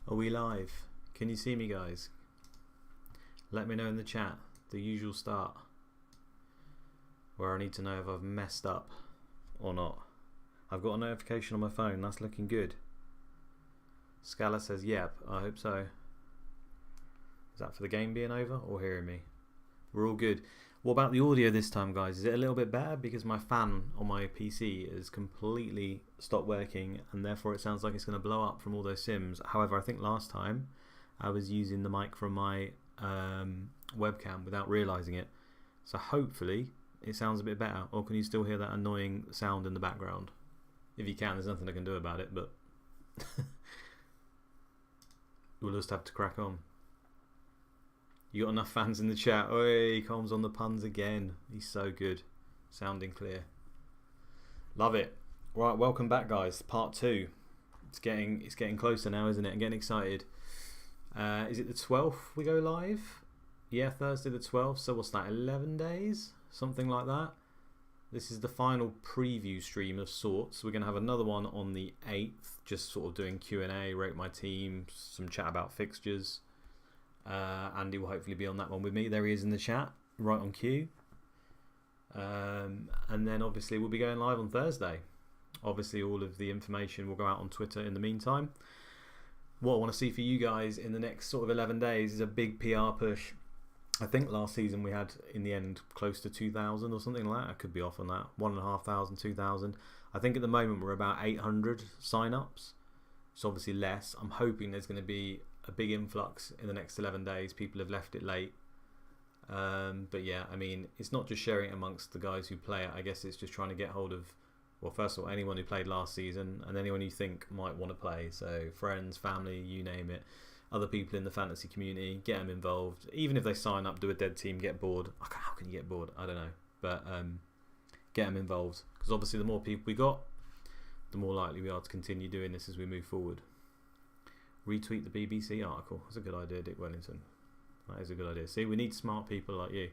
Are we live? Can you see me, guys? Let me know in the chat. The usual start. Where I need to know if I've messed up or not. I've got a notification on my phone. That's looking good. Scala says, yep, I hope so. Is that for the game being over or hearing me? We're all good. What about the audio this time, guys? Is it a little bit better? Because my fan on my PC has completely stopped working and therefore it sounds like it's going to blow up from all those sims. However, I think last time I was using the mic from my webcam without realising it. So hopefully it sounds a bit better. Or can you still hear that annoying sound in the background? If you can, there's nothing I can do about it, but we'll just have to crack on. You got enough fans in the chat. Oi, Combs on the puns again. He's so good. Sounding clear. Love it. Right, welcome back, guys. Part 2. It's getting closer now, isn't it? I'm getting excited. Is it the 12th we go live? Yeah, Thursday the 12th. So what's that, 11 days? Something like that. This is the final preview stream of sorts. We're going to have another one on the 8th. Just sort of doing Q&A, rate my team, some chat about fixtures. Andy will hopefully be on that one with me. There he is in the chat, right on cue. And then obviously we'll be going live on Thursday. Obviously all of the information will go out on Twitter in the meantime. What I want to see for you guys in the next sort of 11 days is a big PR push. I think last season we had in the end close to 2,000 or something like that. I could be off on that. 1,500, 2,000. I think at the moment we're about 800 sign-ups. It's obviously less. I'm hoping there's going to be a big influx in the next 11 days. People have left it late. But yeah, I mean, it's not just sharing it amongst the guys who play it. I guess it's just trying to get hold of, well, first of all, anyone who played last season and anyone you think might want to play. So friends, family, you name it. Other people in the fantasy community, get them involved. Even if they sign up, do a dead team, get bored. How can you get bored? I don't know. But get them involved. Because obviously the more people we got, the more likely we are to continue doing this as we move forward. Retweet the BBC article. That's a good idea, Dick Wellington. That is a good idea. See, we need smart people like you.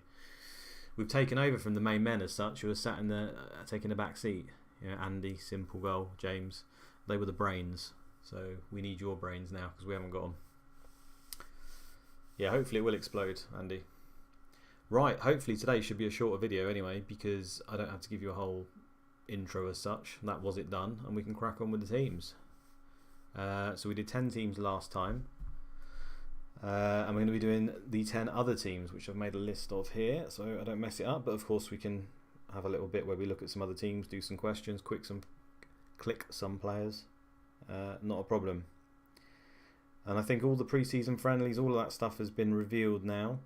We've taken over from the main men as such, who are sat in the taking the back seat. You know, Andy, Simple Goal, James. They were the brains. So we need your brains now because we haven't got them. Yeah, hopefully it will explode, Andy. Right, hopefully today should be a shorter video anyway because I don't have to give you a whole intro as such. That was it done, and we can crack on with the teams. So we did 10 teams last time. And we're going to be doing the 10 other teams, which I've made a list of here, so I don't mess it up. But of course we can have a little bit where we look at some other teams, do some questions, click some players. Not a problem. And I think all the pre-season friendlies, all of that stuff has been revealed now.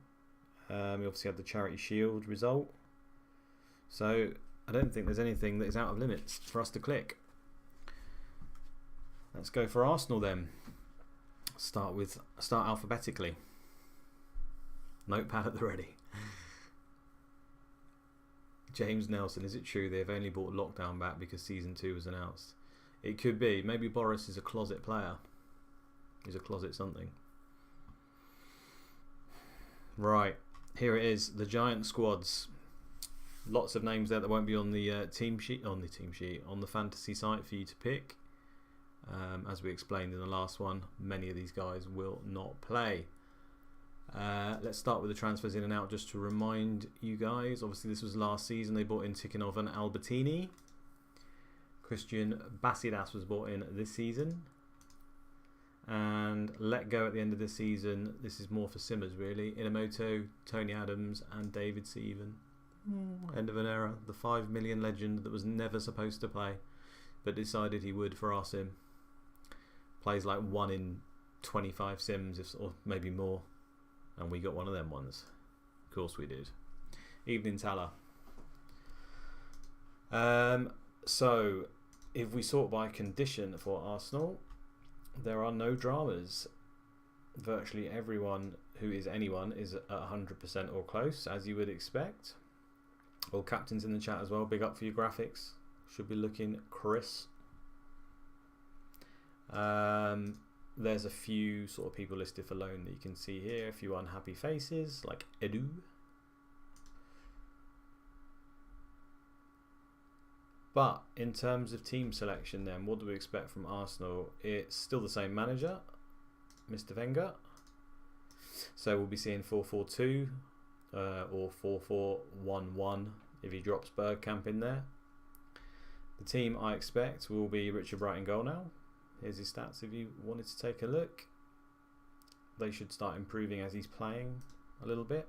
We obviously had the Charity Shield result. So I don't think there's anything that is out of limits for us to click. Let's go for Arsenal then. Start alphabetically. Notepad at the ready. James Nelson, is it true they've only bought Lockdown back because season 2 was announced? It could be. Maybe Boris is a closet player. He's a closet something. Right, here it is. The giant squads. Lots of names there that won't be on the team sheet. On the fantasy site for you to pick. As we explained in the last one, many of these guys will not play. Let's start with the transfers in and out just to remind you guys. Obviously this was last season. They bought in Tikhonov and Albertini. Christian Basidas was bought in this season. And let go at the end of this season. This is more for Simmers really. Inamoto, Tony Adams and David Seaven. End of an era. The 5 million legend that was never supposed to play but decided he would for our sim. Plays like 1 in 25 sims, or maybe more. And we got one of them ones. Of course we did. Evening Tala. So, if we sort by condition for Arsenal, there are no dramas. Virtually everyone who is anyone is at 100% or close, as you would expect. All captains in the chat as well. Big up for your graphics. Should be looking crisp. There's a few sort of people listed for loan that you can see here. A few unhappy faces like Edu. But in terms of team selection then, what do we expect from Arsenal? It's still the same manager. Mr. Wenger. So we'll be seeing 4-4-2 or 4-4-1-1 if he drops Bergkamp in there. The team I expect will be Richard Wright in goal now. Here's his stats if you wanted to take a look. They should start improving as he's playing a little bit.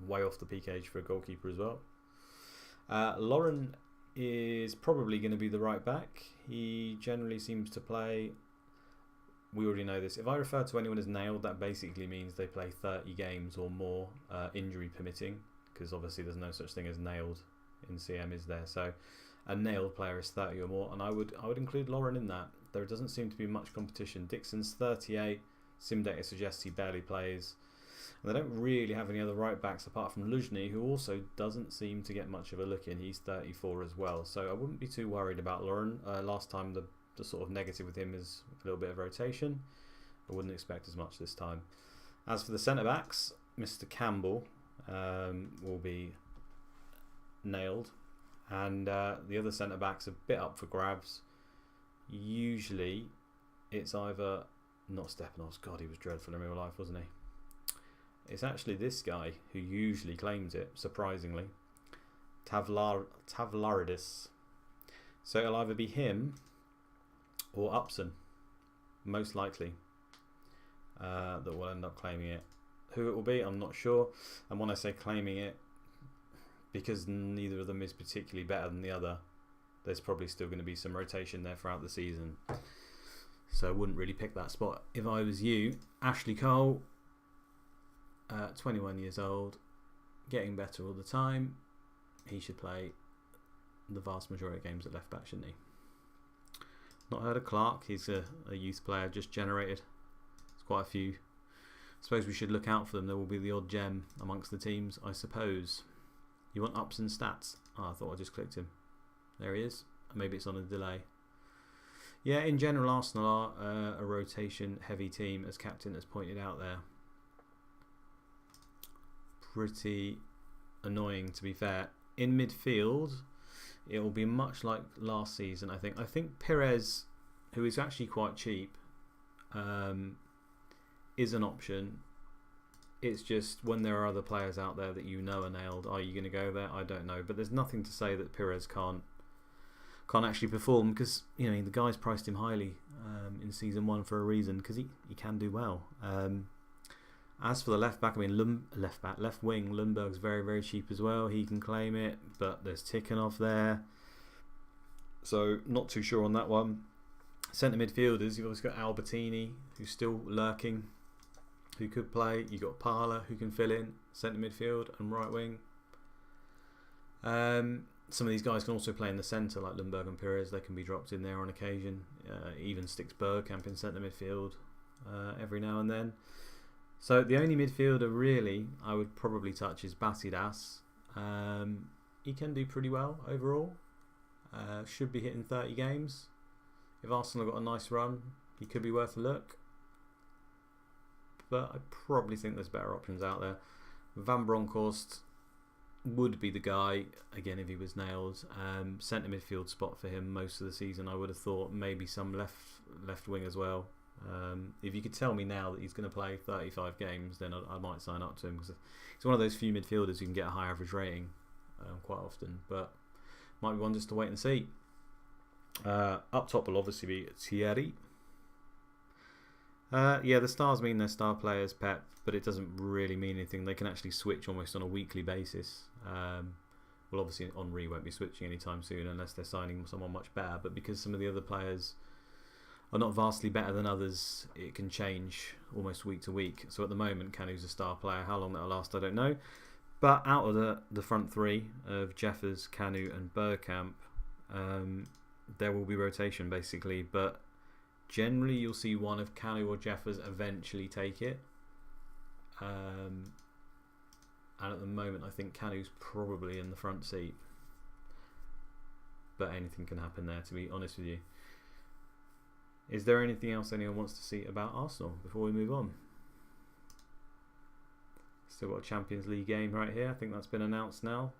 Way off the peak age for a goalkeeper as well. Lauren is probably going to be the right back. He generally seems to play... We already know this. If I refer to anyone as nailed, that basically means they play 30 games or more, injury permitting, because obviously there's no such thing as nailed in CM, is there? So a nailed player is 30 or more, and I would include Lauren in that. There doesn't seem to be much competition. Dixon's 38. Sim data suggests he barely plays. And they don't really have any other right backs apart from Luzhny, who also doesn't seem to get much of a look in. He's 34 as well, so I wouldn't be too worried about Lauren. Last time the sort of negative with him is a little bit of rotation. I wouldn't expect as much this time. As for the centre backs, Mr. Campbell will be nailed, and the other centre backs a bit up for grabs. Usually, it's either not Stepanovs. God, he was dreadful in real life, wasn't he? It's actually this guy who usually claims it, surprisingly. Tavlaridis. So it'll either be him or Upson, most likely, that will end up claiming it. Who it will be, I'm not sure. And when I say claiming it, because neither of them is particularly better than the other, there's probably still going to be some rotation there throughout the season. So I wouldn't really pick that spot if I was you. Ashley Cole, 21 years old, getting better all the time. He should play the vast majority of games at left back, shouldn't he? Not heard of Clark. He's a youth player, just generated. There's quite a few. I suppose we should look out for them. There will be the odd gem amongst the teams, I suppose. You want Upson stats? Oh, I thought I just clicked him. There he is. Maybe it's on a delay. Yeah, in general, Arsenal are a rotation-heavy team, as Captain has pointed out there. Pretty annoying, to be fair. In midfield, it will be much like last season, I think. I think Perez, who is actually quite cheap, is an option. It's just when there are other players out there that you know are nailed, are you going to go there? I don't know. But there's nothing to say that Perez can't actually perform, because the guy's priced him highly in season 1 for a reason, because he can do well. As for the left back, left wing, Lundberg's very, very cheap as well. He can claim it, but there's Tikhonov there, so not too sure on that one. Centre midfielders, you've obviously got Albertini, who's still lurking, who could play. You've got Parla, who can fill in centre midfield and right wing. Some of these guys can also play in the centre, like Lundberg and Perez. They can be dropped in there on occasion. Even sticks Bergkamp in centre midfield every now and then. So the only midfielder really I would probably touch is Basidas. He can do pretty well overall. Should be hitting 30 games. If Arsenal got a nice run, he could be worth a look. But I probably think there's better options out there. Van Bronckhorst would be the guy, again, if he was nailed. Centre midfield spot for him most of the season, I would have thought. Maybe some left wing as well. If you could tell me now that he's going to play 35 games, then I might sign up to him, because he's one of those few midfielders who can get a high average rating quite often, but might be one just to wait and see. Up top will obviously be Thierry. Yeah, the stars mean they're star players, Pep, but it doesn't really mean anything. They can actually switch almost on a weekly basis. Well, obviously Henry won't be switching anytime soon unless they're signing someone much better, but because some of the other players are not vastly better than others, it can change almost week to week. So at the moment, Kanu's a star player. How long that'll last, I don't know. But out of the front three of Jeffers, Kanu and Bergkamp, there will be rotation basically. But generally, you'll see one of Kanu or Jeffers eventually take it. And at the moment, I think Kanu's probably in the front seat. But anything can happen there, to be honest with you. Is there anything else anyone wants to see about Arsenal before we move on? Still got a Champions League game right here. I think that's been announced now.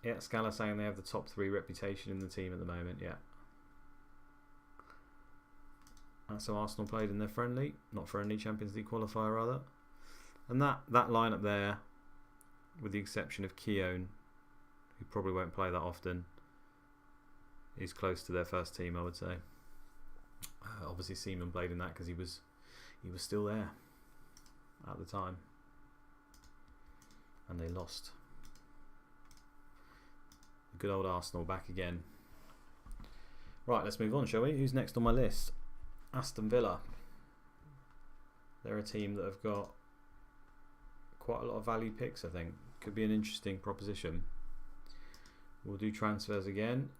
Yeah, Scala saying they have the top 3 reputation in the team at the moment. Yeah, That's how Arsenal played in their friendly, not friendly, Champions League qualifier rather. And that lineup there, with the exception of Keown, who probably won't play that often, is close to their first team, I would say. Obviously Seaman played in that because he was still there at the time, and they lost. Good old Arsenal back again. Right, let's move on, shall we? Who's next on my list? Aston Villa. They're a team that have got quite a lot of value picks, I think. Could be an interesting proposition. We'll do transfers again.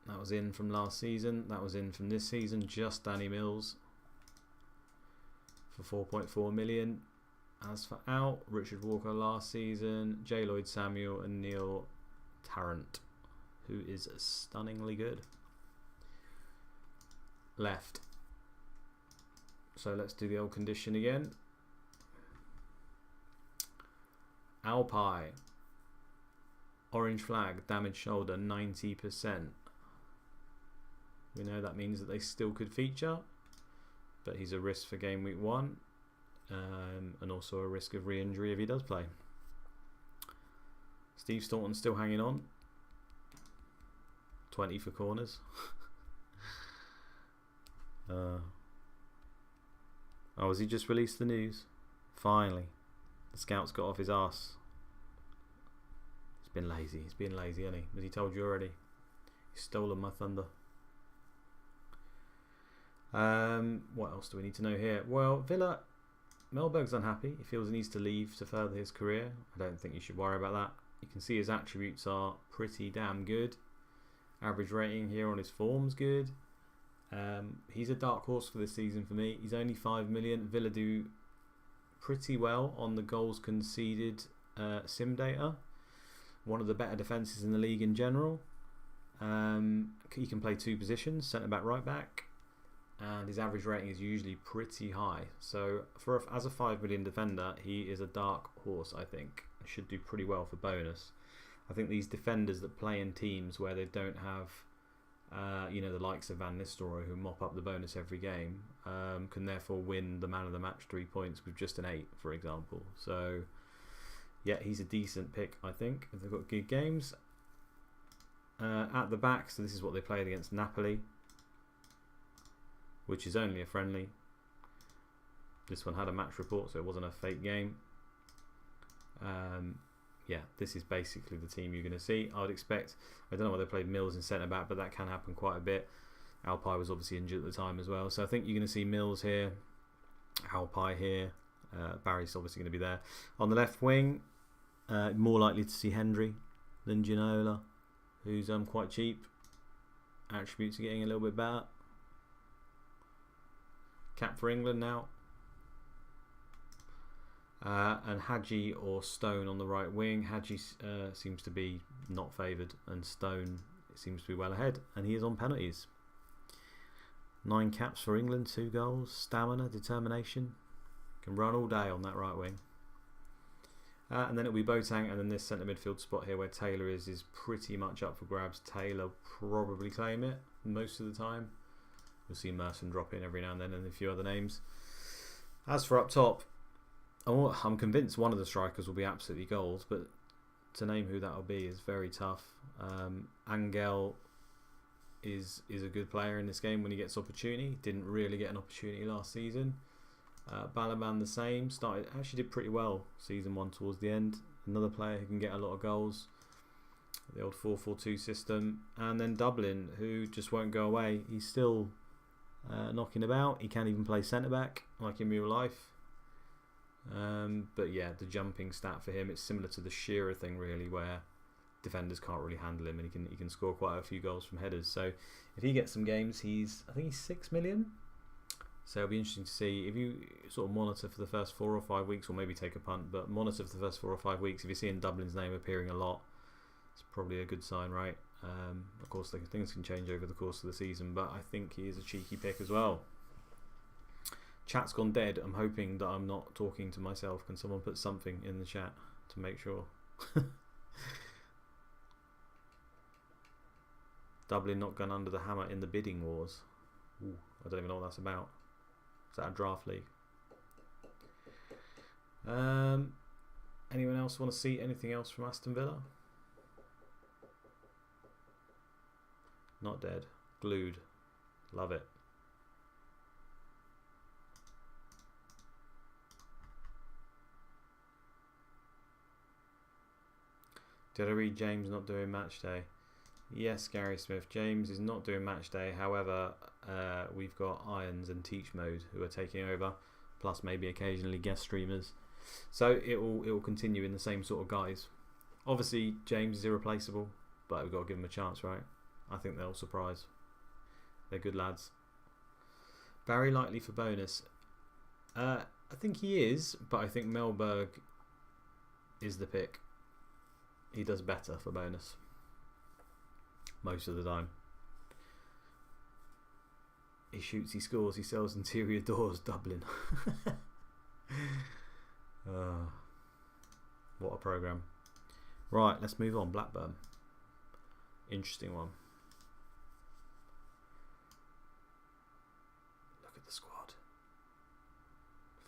That was in from last season. That was in from this season. Just Danny Mills for 4.4 million. As for out, Richard Walker last season, J. Lloyd Samuel and Neil Tarrant, who is stunningly good. Left. So let's do the old condition again. Alpie. Orange flag, damaged shoulder, 90%. We know that means that they still could feature, but he's a risk for game week 1, and also a risk of re-injury if he does play. Steve Staunton still hanging on. 20 for corners. Oh, has he just released the news? Finally. The scouts got off his arse. He's been lazy. He's been lazy, hasn't he? Has he told you already? He's stolen my thunder. What else do we need to know here? Well, Villa, Melberg's unhappy. He feels he needs to leave to further his career. I don't think you should worry about that. You can see his attributes are pretty damn good. Average rating here on his form's good. He's a dark horse for this season for me. He's only 5 million. Villa do pretty well on the goals conceded sim data. One of the better defences in the league in general. He can play 2 positions, centre back, right back, and his average rating is usually pretty high. So as a 5 million defender, he is a dark horse. I think should do pretty well for bonus. I think these defenders that play in teams where they don't have the likes of Van Nistelrooy, who mop up the bonus every game, can therefore win the man of the match 3 points with just an 8, for example. So yeah, he's a decent pick, I think, if they've got good games. At the back, so this is what they played against Napoli, which is only a friendly. This one had a match report, so it wasn't a fake game. Yeah, this is basically the team you're going to see. I would expect, I don't know whether they played Mills in centre-back, but that can happen quite a bit. Alpie was obviously injured at the time as well. So I think you're going to see Mills here, Alpie here. Barry's obviously going to be there. On the left wing, more likely to see Hendry than Ginola, who's quite cheap. Attributes are getting a little bit better. Cap for England now. And Hadji or Stone on the right wing. Hadji seems to be not favoured, and Stone seems to be well ahead, and he is on penalties. 9 caps for England, 2 goals, stamina, determination. Can run all day on that right wing. And then it'll be Boateng, and then this centre midfield spot here where Taylor is pretty much up for grabs. Taylor probably claim it most of the time. You'll see Merson drop in every now and then, and a few other names. As for up top, I'm convinced one of the strikers will be absolutely goals, but to name who that will be is very tough. Angel is a good player in this game when he gets opportunity. Didn't really get an opportunity last season. Balaban the same. Actually did pretty well season 1 towards the end. Another player who can get a lot of goals. The old 4-4-2 system. And then Dublin, who just won't go away. He's still knocking about. He can't even play centre back like in real life. But yeah, the jumping stat for him, it's similar to the Shearer thing really, where defenders can't really handle him, and he can score quite a few goals from headers. So if he gets some games, I think he's 6 million. So it'll be interesting to see if you sort of monitor for the first 4 or 5 weeks, or maybe take a punt, but monitor for the first 4 or 5 weeks. If you're seeing Dublin's name appearing a lot, it's probably a good sign, right? Of course, things can change over the course of the season, but I think he is a cheeky pick as well. Chat's gone dead. I'm hoping that I'm not talking to myself. Can someone put something in the chat to make sure? Dublin not gone under the hammer in the bidding wars. Ooh, I don't even know what that's about. Is that a draft league? Anyone else want to see anything else from Aston Villa? Not dead. Glued. Love it. Did I read James not doing match day? Yes, Gary Smith. James is not doing match day. However, we've got Irons and Teach Mode who are taking over, plus maybe occasionally guest streamers. So it will continue in the same sort of guise. Obviously, James is irreplaceable, but we've got to give him a chance, right? I think they'll surprise. They're good lads. Very likely for bonus. I think he is, but I think Melberg is the pick. He does better for bonus most of the time. He shoots, he scores, he sells interior doors. Dublin. What a programme. Right, let's move on. Blackburn. Interesting one. Look at the squad.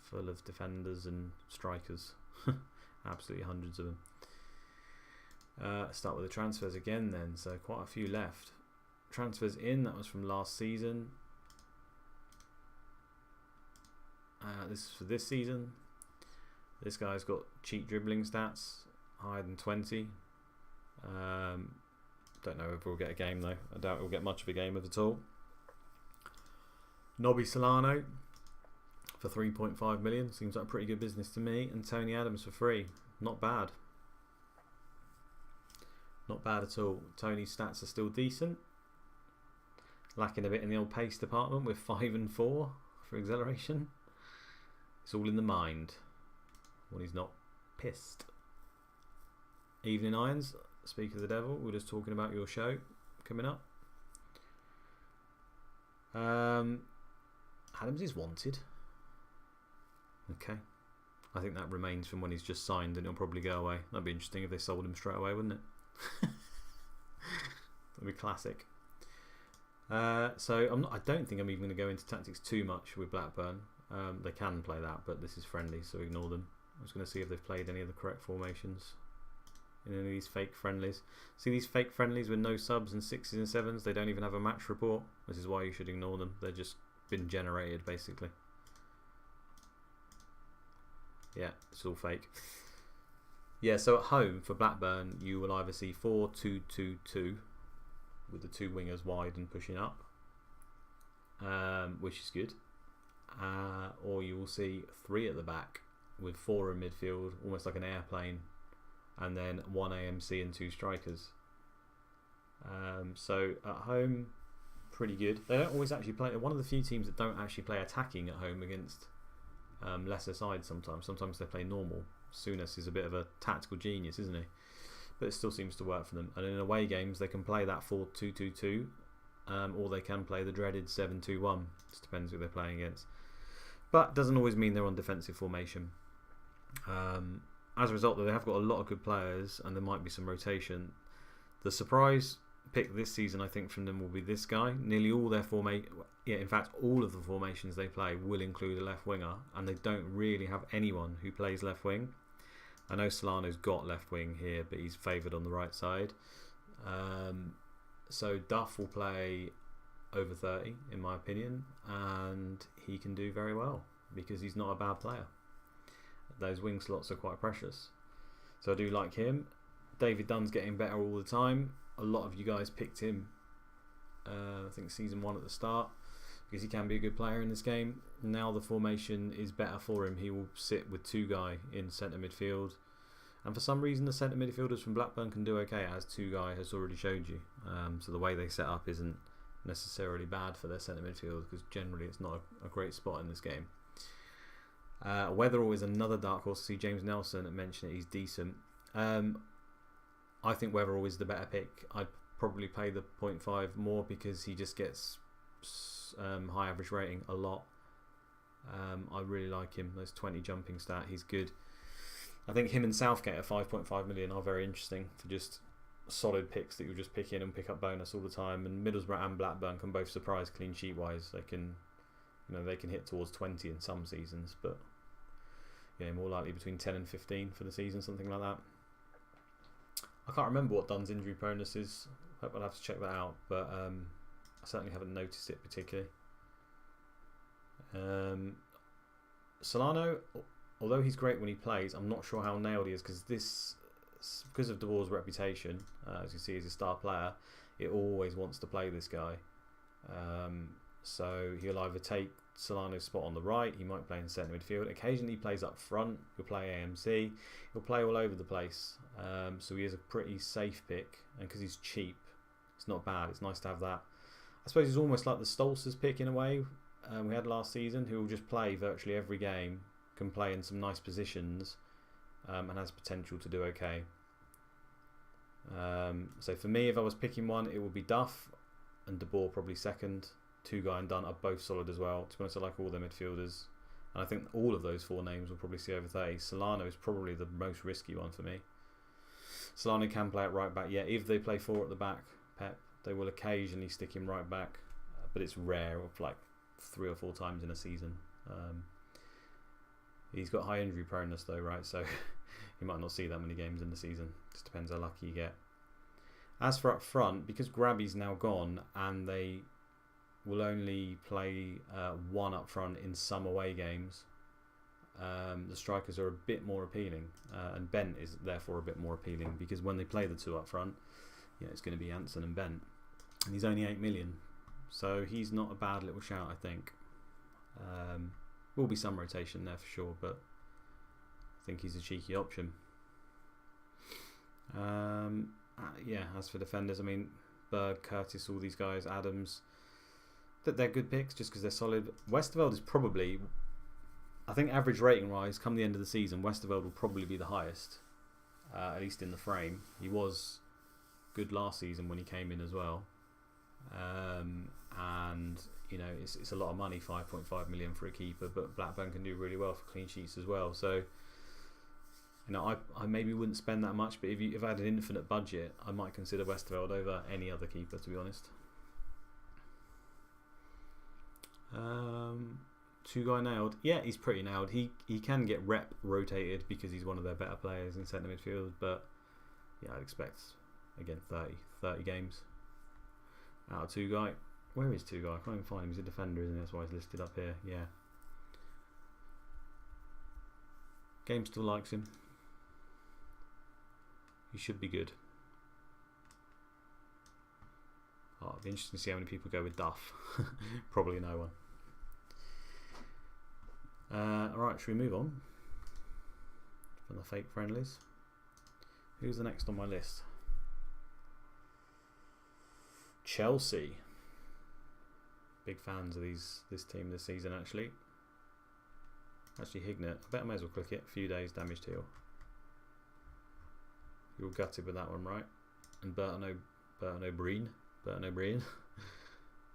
Full of defenders and strikers. Absolutely hundreds of them. Start with the transfers again then. So quite a few left. Transfers in, that was from last season. This is for this season. This guy's got cheap dribbling stats, higher than 20. Don't know if we'll get a game though. I doubt we'll get much of a game at all. Nobby Solano for 3.5 million. Seems like a pretty good business to me. And Tony Adams for free. Not bad. Not bad at all. Tony's stats are still decent. Lacking a bit in the old pace department with 5 and 4 for acceleration. It's all in the mind when he's not pissed. Evening Irons. Speak of the devil. We're just talking about your show coming up. Adams is wanted. Okay. I think that remains from when he's just signed and he'll probably go away. That'd be interesting if they sold him straight away, wouldn't it? That'd be classic. So I don't think I'm even going to go into tactics too much with Blackburn. They can play that, but this is friendly, so ignore them. I was going to see if they've played any of the correct formations in any of these fake friendlies. See these fake friendlies with no subs and 6s and 7s? They don't even have a match report. This is why you should ignore them. They're just been generated, basically. Yeah, it's all fake. Yeah, so at home for Blackburn, you will either see 4-2-2-2 with the 2 wingers wide and pushing up, which is good. Or you will see 3 at the back with 4 in midfield, almost like an airplane, and then 1 AMC and 2 strikers. So at home, pretty good. They don't always actually play. They're one of the few teams that don't actually play attacking at home against lesser sides sometimes. Sometimes they play normal. Souness is a bit of a tactical genius, isn't he? But it still seems to work for them. And in away games, they can play that 4-2-2-2, or they can play the dreaded 7-2-1. Just depends who they're playing against. But doesn't always mean they're on defensive formation. As a result, though, they have got a lot of good players, and there might be some rotation. The surprise pick this season, I think, from them will be this guy. Nearly all their in fact, all of the formations they play will include a left winger, and they don't really have anyone who plays left wing. I know Solano's got left wing here, but he's favoured on the right side. So Duff will play over 30, in my opinion, and he can do very well because he's not a bad player. Those wing slots are quite precious. So I do like him. David Dunn's getting better all the time. A lot of you guys picked him, I think season 1 at the start, because he can be a good player in this game. Now the formation is better for him. He will sit with 2 guy in centre midfield. And for some reason the centre midfielders from Blackburn can do okay, as 2 guy has already showed you. So the way they set up isn't necessarily bad for their centre midfield, because generally it's not a great spot in this game. Weatherall is another dark horse. See James Nelson mentioned it, he's decent. I think Weatherall is the better pick. I'd probably pay the 0.5 more because he just gets high average rating a lot. I really like him. Those 20 jumping stat, he's good. I think him and Southgate at 5.5 million are very interesting for just solid picks that you'll just pick in and pick up bonus all the time. And Middlesbrough and Blackburn can both surprise clean sheet wise. They can, they can hit towards 20 in some seasons, but more likely between 10 and 15 for the season, something like that. I can't remember what Dunn's injury proneness is. I'll have to check that out, but I certainly haven't noticed it particularly. Solano, although he's great when he plays, I'm not sure how nailed he is, because of De Boer's reputation, as you see, as a star player, it always wants to play this guy. So he'll either take Solano's spot on the right, he might play in centre midfield, occasionally he plays up front, he'll play AMC, he'll play all over the place. So he is a pretty safe pick, and because he's cheap, it's not bad, it's nice to have that. I suppose he's almost like the Stolz's pick in a way we had last season, who will just play virtually every game, can play in some nice positions, and has potential to do okay. So for me, if I was picking one, it would be Duff and De Boer probably second. Two Guy and Dunn are both solid as well. To be honest, I like all their midfielders, and I think all of those four names will probably see over 30. Solano is probably the most risky one for me. Solano can play at right back. Yeah, if they play four at the back, Pep, they will occasionally stick him right back, but it's rare, of like 3 or 4 times in a season. He's got high injury proneness though, right? So you might not see that many games in the season. Just depends how lucky you get. As for up front, because Grabby's now gone and they will only play one up front in some away games, the strikers are a bit more appealing, and Bent is therefore a bit more appealing, because when they play the two up front, it's going to be Anson and Bent, and he's only 8 million, so he's not a bad little shout, I think. Will be some rotation there for sure, but I think he's a cheeky option. As for defenders, I mean, Berg, Curtis, all these guys, Adams, that they're good picks just because they're solid. Westerveld is probably, I think average rating wise, come the end of the season, Westerveld will probably be the highest, at least in the frame. He was good last season when he came in as well, and it's a lot of money, 5.5 million for a keeper, but Blackburn can do really well for clean sheets as well. So I maybe wouldn't spend that much, but if I had an infinite budget, I might consider Westerveld over any other keeper, to be honest. Two Guy nailed. Yeah, he's pretty nailed. He can get rep rotated because he's one of their better players in centre midfield, but yeah, I'd expect again 30 games out of Two Guy. Where is Two Guy? I can't even find him. He's a defender, isn't he? That's why he's listed up here. Yeah. Game still likes him. He should be good. Oh, it'll be interesting to see how many people go with Duff. Probably no one. Alright, should we move on from the fake friendlies? Who's the next on my list? Chelsea. Big fans of this team this season, actually. Hignett. I bet I may as well click it. A few days damaged heel. You were gutted with that one, right? And Burton O'Brien.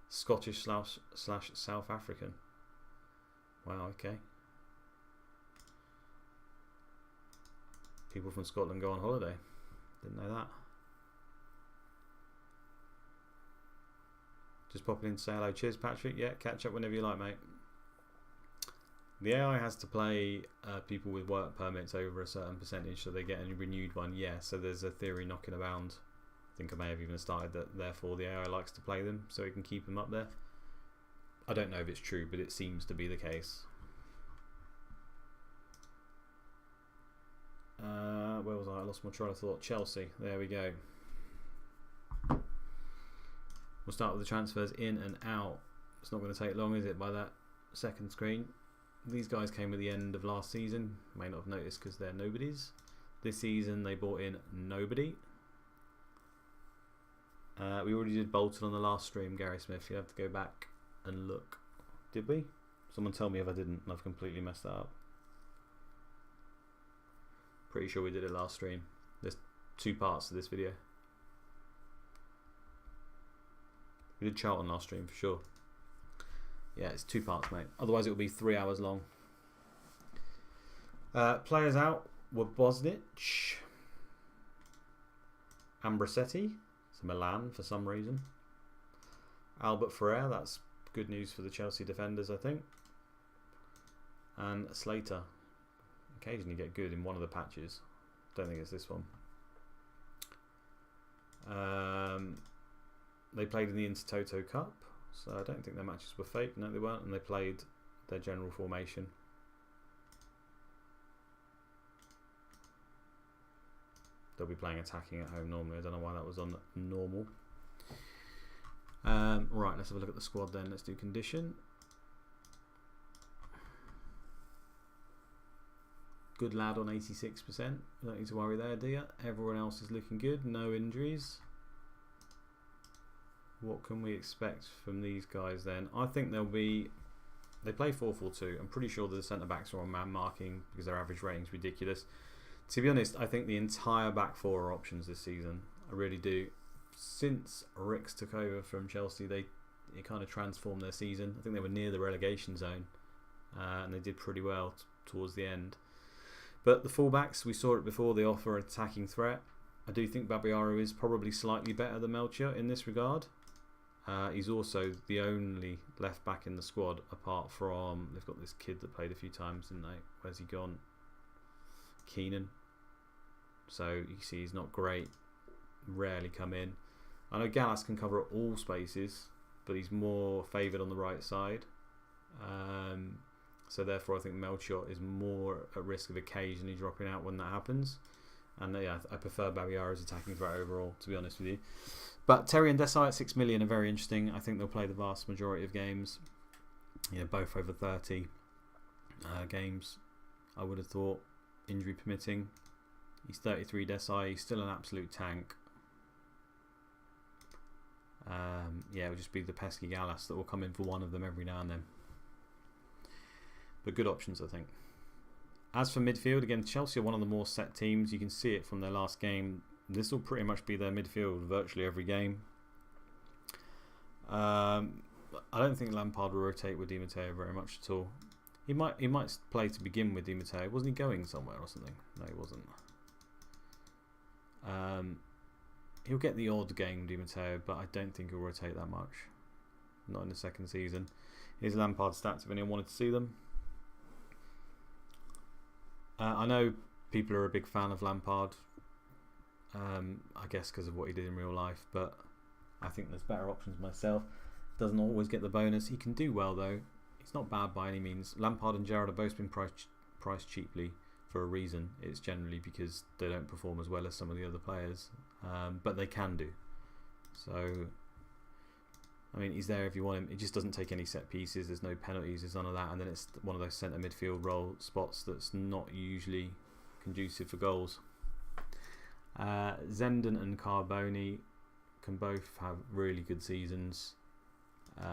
Scottish slash South African. Wow, okay. People from Scotland go on holiday. Didn't know that. Just popping in to say hello. Cheers, Patrick. Yeah, catch up whenever you like, mate. The AI has to play people with work permits over a certain percentage so they get a renewed one. Yeah, so there's a theory knocking around. I think I may have even started that, therefore the AI likes to play them so it can keep them up there. I don't know if it's true, but it seems to be the case. Where was I? I lost my train of thought. Chelsea. There we go. We'll start with the transfers in and out. It's not going to take long, is it, by that second screen? These guys came at the end of last season. May not have noticed because they're nobodies. This season they bought in nobody. We already did Bolton on the last stream, Gary Smith. You have to go back and look. Did we? Someone tell me if I didn't and I've completely messed that up. Pretty sure we did it last stream. There's 2 parts to this video. We did Charlton last stream for sure. Yeah, it's 2 parts, mate. Otherwise it will be 3 hours long. Players out were Bosnich, Ambrasetti, it's Milan for some reason. Albert Ferrer, that's good news for the Chelsea defenders, I think. And Slater, occasionally get good in one of the patches. Don't think it's this one. They played in the Intertoto Cup, so I don't think their matches were fake. No, they weren't, and they played their general formation. They'll be playing attacking at home normally. I don't know why that was on normal. Right, let's have a look at the squad then. Let's do condition. Good lad on 86%. You don't need to worry there, do you? Everyone else is looking good. No injuries. What can we expect from these guys then? I think they'll be... They play 4-4-2. I'm pretty sure the centre-backs are on man marking because their average rating is ridiculous. To be honest, I think the entire back four are options this season. I really do. Since Ricks took over from Chelsea, it kind of transformed their season. I think they were near the relegation zone and they did pretty well towards the end. But the fullbacks, we saw it before, they offer attacking threat. I do think Babayaro is probably slightly better than Melchior in this regard. He's also the only left back in the squad apart from, they've got this kid that played a few times, didn't they? Where's he gone? Keenan. So you see he's not great, rarely come in. I know Gallas can cover all spaces, but he's more favoured on the right side. So therefore I think Melchior is more at risk of occasionally dropping out when that happens. And yeah, I prefer Babiaro's attacking threat overall, to be honest with you. But Terry and Desai at 6 million are very interesting. I think they'll play the vast majority of games. You know, both over 30 games, I would have thought, injury permitting. He's 33 Desai, he's still an absolute tank. Yeah, it'll just be the pesky Gallas that will come in for one of them every now and then. But good options, I think. As for midfield, again, Chelsea are one of the more set teams. You can see it from their last game. This will pretty much be their midfield virtually every game. I don't think Lampard will rotate with Di Matteo very much at all. He might play to begin with Di Matteo. Wasn't he going somewhere or something? No, he wasn't. He'll get the odd game, Di Matteo, but I don't think he'll rotate that much. Not in the second season. Here's Lampard's stats if anyone wanted to see them. I know people are a big fan of Lampard, I guess because of what he did in real life, but I think there's better options myself. Doesn't always get the bonus. He can do well though. He's not bad by any means. Lampard and Gerrard have both been priced cheaply for a reason. It's generally because they don't perform as well as some of the other players, but they can do. So, I mean, he's there if you want him. He just doesn't take any set pieces. There's no penalties. There's none of that. And then it's one of those centre midfield role spots that's not usually conducive for goals. Zenden and Carboni can both have really good seasons.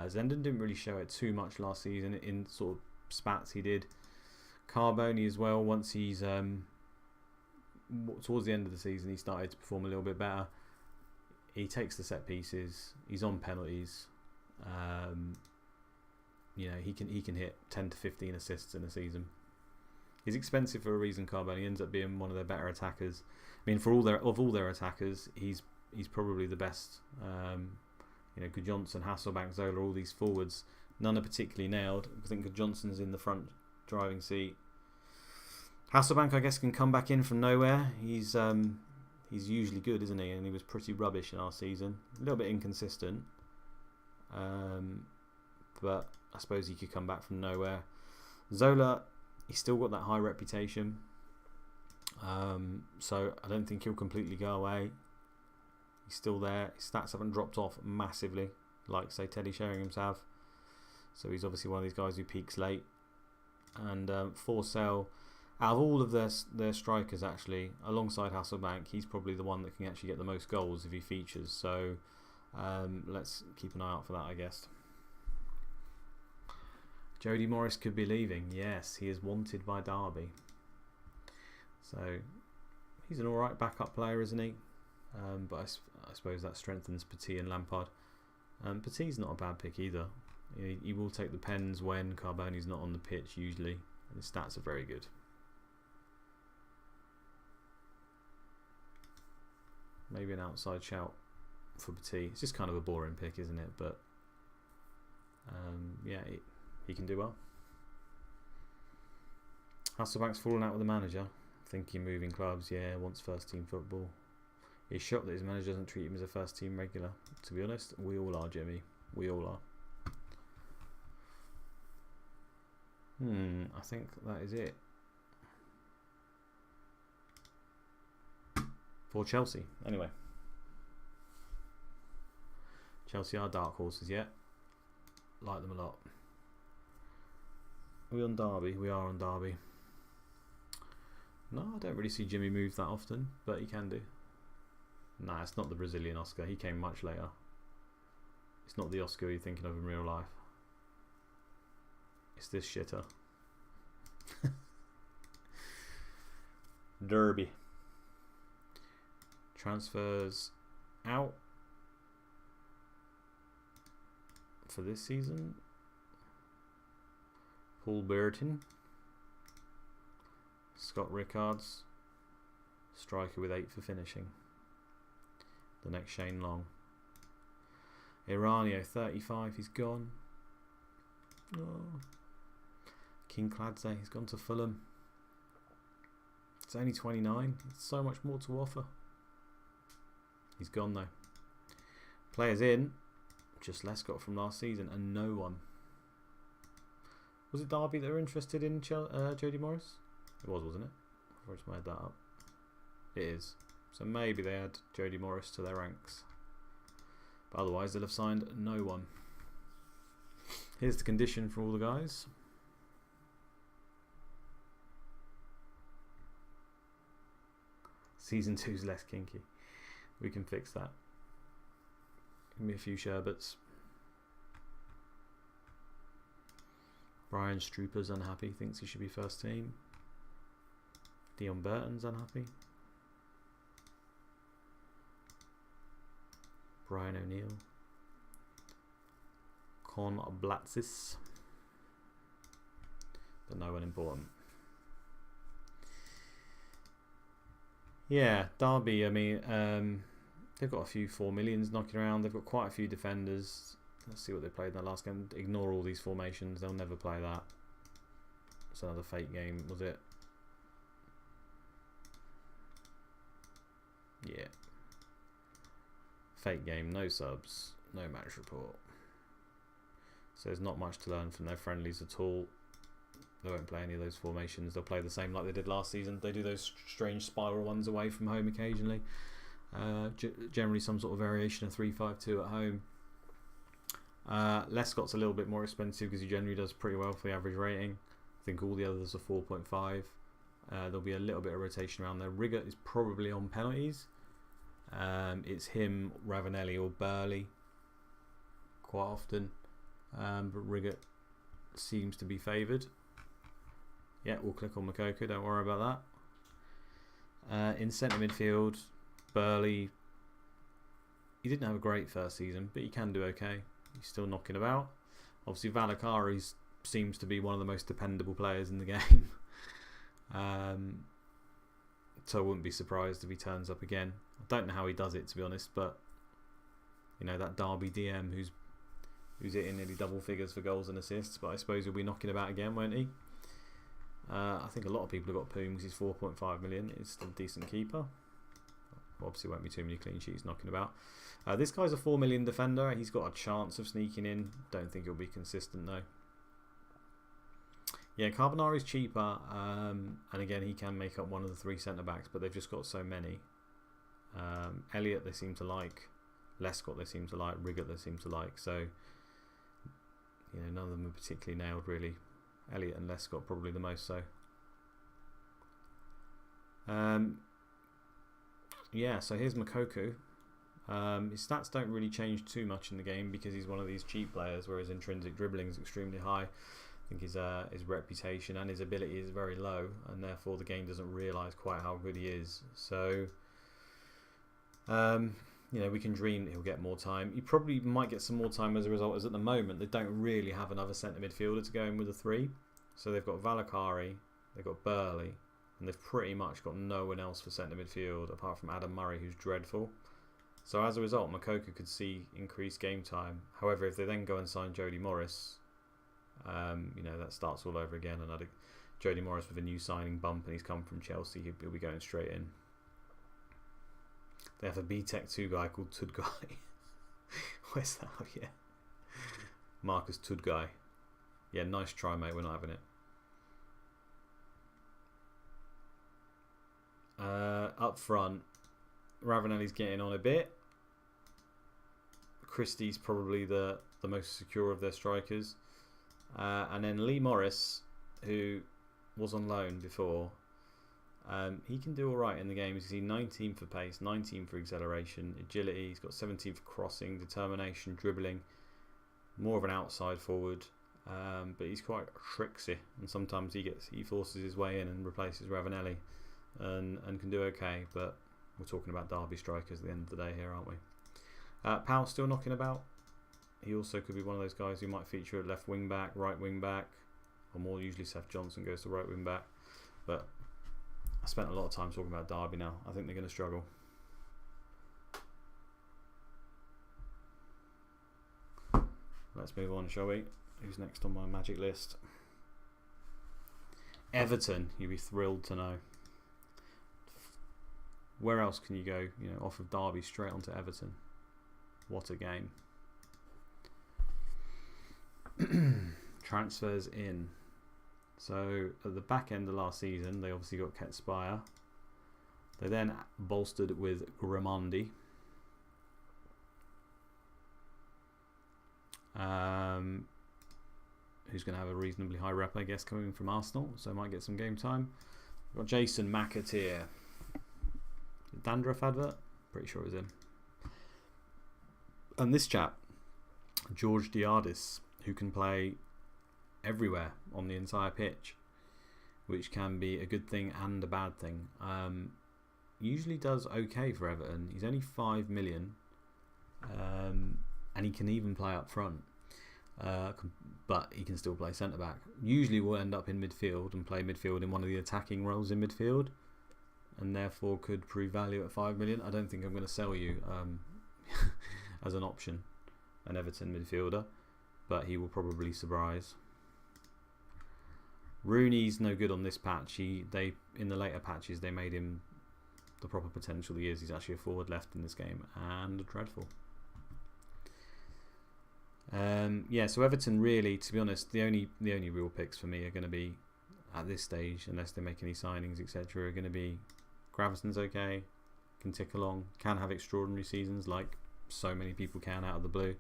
Zenden didn't really show it too much last season. In sort of spats he did. Carboni as well, once he's towards the end of the season he started to perform a little bit better. He takes the set pieces. He's on penalties. You know, he can hit 10 to 15 assists in a season. He's expensive for a reason. Carboni, he ends up being one of their better attackers. I mean, for all their attackers, he's probably the best. You know, Gudjonsson, Hasselbank, Zola, all these forwards, none are particularly nailed. I think Gudjonsson's in the front driving seat. Hasselbank, I guess, can come back in from nowhere. He's usually good, isn't he? And he was pretty rubbish in our season. A little bit inconsistent. But I suppose he could come back from nowhere. Zola, he's still got that high reputation. So I don't think he'll completely go away. He's still there. His stats haven't dropped off massively, like, say, Teddy Sheringham's have. So he's obviously one of these guys who peaks late. And Forsell, out of all of their strikers, actually, alongside Hasselbank, he's probably the one that can actually get the most goals if he features. So let's keep an eye out for that, I guess. Jody Morris could be leaving. Yes, he is wanted by Derby. So he's an alright backup player, isn't he? But I suppose that strengthens Petit and Lampard. Petit's not a bad pick either. He will take the pens when Carboni's not on the pitch usually. And his stats are very good. Maybe an outside shout for Petit. It's just kind of a boring pick, isn't it? But yeah, he can do well. Hasselbank's fallen out with the manager. Thinking moving clubs. Yeah, wants first team football. He's shocked that his manager doesn't treat him as a first team regular. To be honest, we all are, Jimmy. We all are. I think that is it for Chelsea. Anyway, Chelsea are dark horses yet. Like them a lot. Are we on Derby? We are on Derby. No, I don't really see Jimmy move that often, but he can do. Nah, it's not the Brazilian Oscar. He came much later. It's not the Oscar you're thinking of in real life. It's this shitter. Derby. Transfers out for this season. Paul Burton. Scott Rickards. Striker with 8 for finishing. The next Shane Long. Iranio, 35, he's gone. Oh. King Cladze, he's gone to Fulham. It's only 29. It's so much more to offer. He's gone though. Players in. Just Lescott from last season and no one. Was it Derby that were interested in Jody Morris? It was, wasn't it? I've just made that up. It is. So maybe they add Jody Morris to their ranks. But otherwise they'll have signed no one. Here's the condition for all the guys. Season 2's less kinky. We can fix that. Give me a few sherbets. Brian Strooper's unhappy. Thinks he should be first team. Dion Burton's unhappy. Brian O'Neill. Con Blatzis. But no one important. Yeah, Derby, I mean, they've got a few 4 millions knocking around. They've got quite a few defenders. Let's see what they played in their last game. Ignore all these formations. They'll never play that. It's another fake game, was it? Yeah. Fake game, no subs, no match report. So there's not much to learn from their friendlies at all. They won't play any of those formations. They'll play the same like they did last season. They do those strange spiral ones away from home occasionally. Generally some sort of variation of 3-5-2 at home. Lescott's a little bit more expensive because he generally does pretty well for the average rating. I think all the others are 4.5. There'll be a little bit of rotation around there. Rigger is probably on penalties. It's him, Ravanelli or Burley quite often. But Rigger seems to be favoured. Yeah, we'll click on Makoko, don't worry about that. In centre midfield, Burley, he didn't have a great first season, but he can do okay. He's still knocking about. Obviously, Valakari seems to be one of the most dependable players in the game. So I wouldn't be surprised if he turns up again. I don't know how he does it, to be honest, but you know, that Derby DM who's hitting nearly double figures for goals and assists, but I suppose he'll be knocking about again, won't he? I think a lot of people have got Poom because he's 4.5 million. He's still a decent keeper. Obviously won't be too many clean sheets knocking about. This guy's a 4 million defender. He's got a chance of sneaking in. Don't think he'll be consistent though. Yeah, Carbonari's cheaper, and again he can make up one of the 3 centre backs, but they've just got so many. Elliott they seem to like, Lescott they seem to like, Rigger they seem to like. So you know, none of them are particularly nailed really. Elliott and Lescott probably the most so. Yeah, so here's Makoko. His stats don't really change too much in the game because he's one of these cheap players, whereas intrinsic dribbling is extremely high. I think his reputation and his ability is very low, and therefore the game doesn't realise quite how good he is. So, you know, we can dream that he'll get more time. He probably might get some more time as a result, as at the moment they don't really have another centre midfielder to go in with the 3. So they've got Valakari, they've got Burley, and they've pretty much got no one else for centre midfield apart from Adam Murray, who's dreadful. So as a result, Makoko could see increased game time. However, if they then go and sign Jody Morris, that starts all over again. And Jody Morris with a new signing bump, and he's come from Chelsea, he'll be going straight in. They have a BTEC 2 guy called Tudgai. Where's that? Oh, yeah. Marcus Tudgai. Yeah, nice try, mate. We're not having it. Up front, Ravanelli's getting on a bit. Christie's probably the most secure of their strikers. And then Lee Morris, who was on loan before, he can do alright in the game. He's 19 for pace, 19 for acceleration, agility. He's got 17 for crossing, determination, dribbling. More of an outside forward, but he's quite tricksy, and sometimes he forces his way in and replaces Ravanelli, and can do okay. But we're talking about Derby strikers at the end of the day here, aren't we? Powell's still knocking about. He also could be one of those guys who might feature at left wing back, right wing back, or more usually Seth Johnson goes to right wing back. But I spent a lot of time talking about Derby now. I think they're going to struggle. Let's move on, shall we? Who's next on my magic list? Everton, you'd be thrilled to know. Where else can you go? Off of Derby straight onto Everton. What a game. Transfers in. So at the back end of last season, they obviously got Ketspire. They then bolstered with Grimandi. Who's going to have a reasonably high rep, I guess, coming from Arsenal, so might get some game time. We've got Jason McAteer. Dandruff advert? Pretty sure it was him. And this chap, George Diardis, who can play everywhere on the entire pitch, which can be a good thing and a bad thing. Usually does okay for Everton. He's only 5 million, and he can even play up front, but he can still play centre back. Usually will end up in midfield and play midfield in one of the attacking roles in midfield, and therefore could prove value at 5 million. I don't think I'm going to sell you as an option, an Everton midfielder, but he will probably surprise. Rooney's no good on this patch. In the later patches they made him the proper potential he is. He's actually a forward left in this game, and dreadful. So Everton, really, to be honest, the only real picks for me are going to be, at this stage, unless they make any signings, etc., are going to be Graveston's okay, can tick along, can have extraordinary seasons like so many people can out of the blue.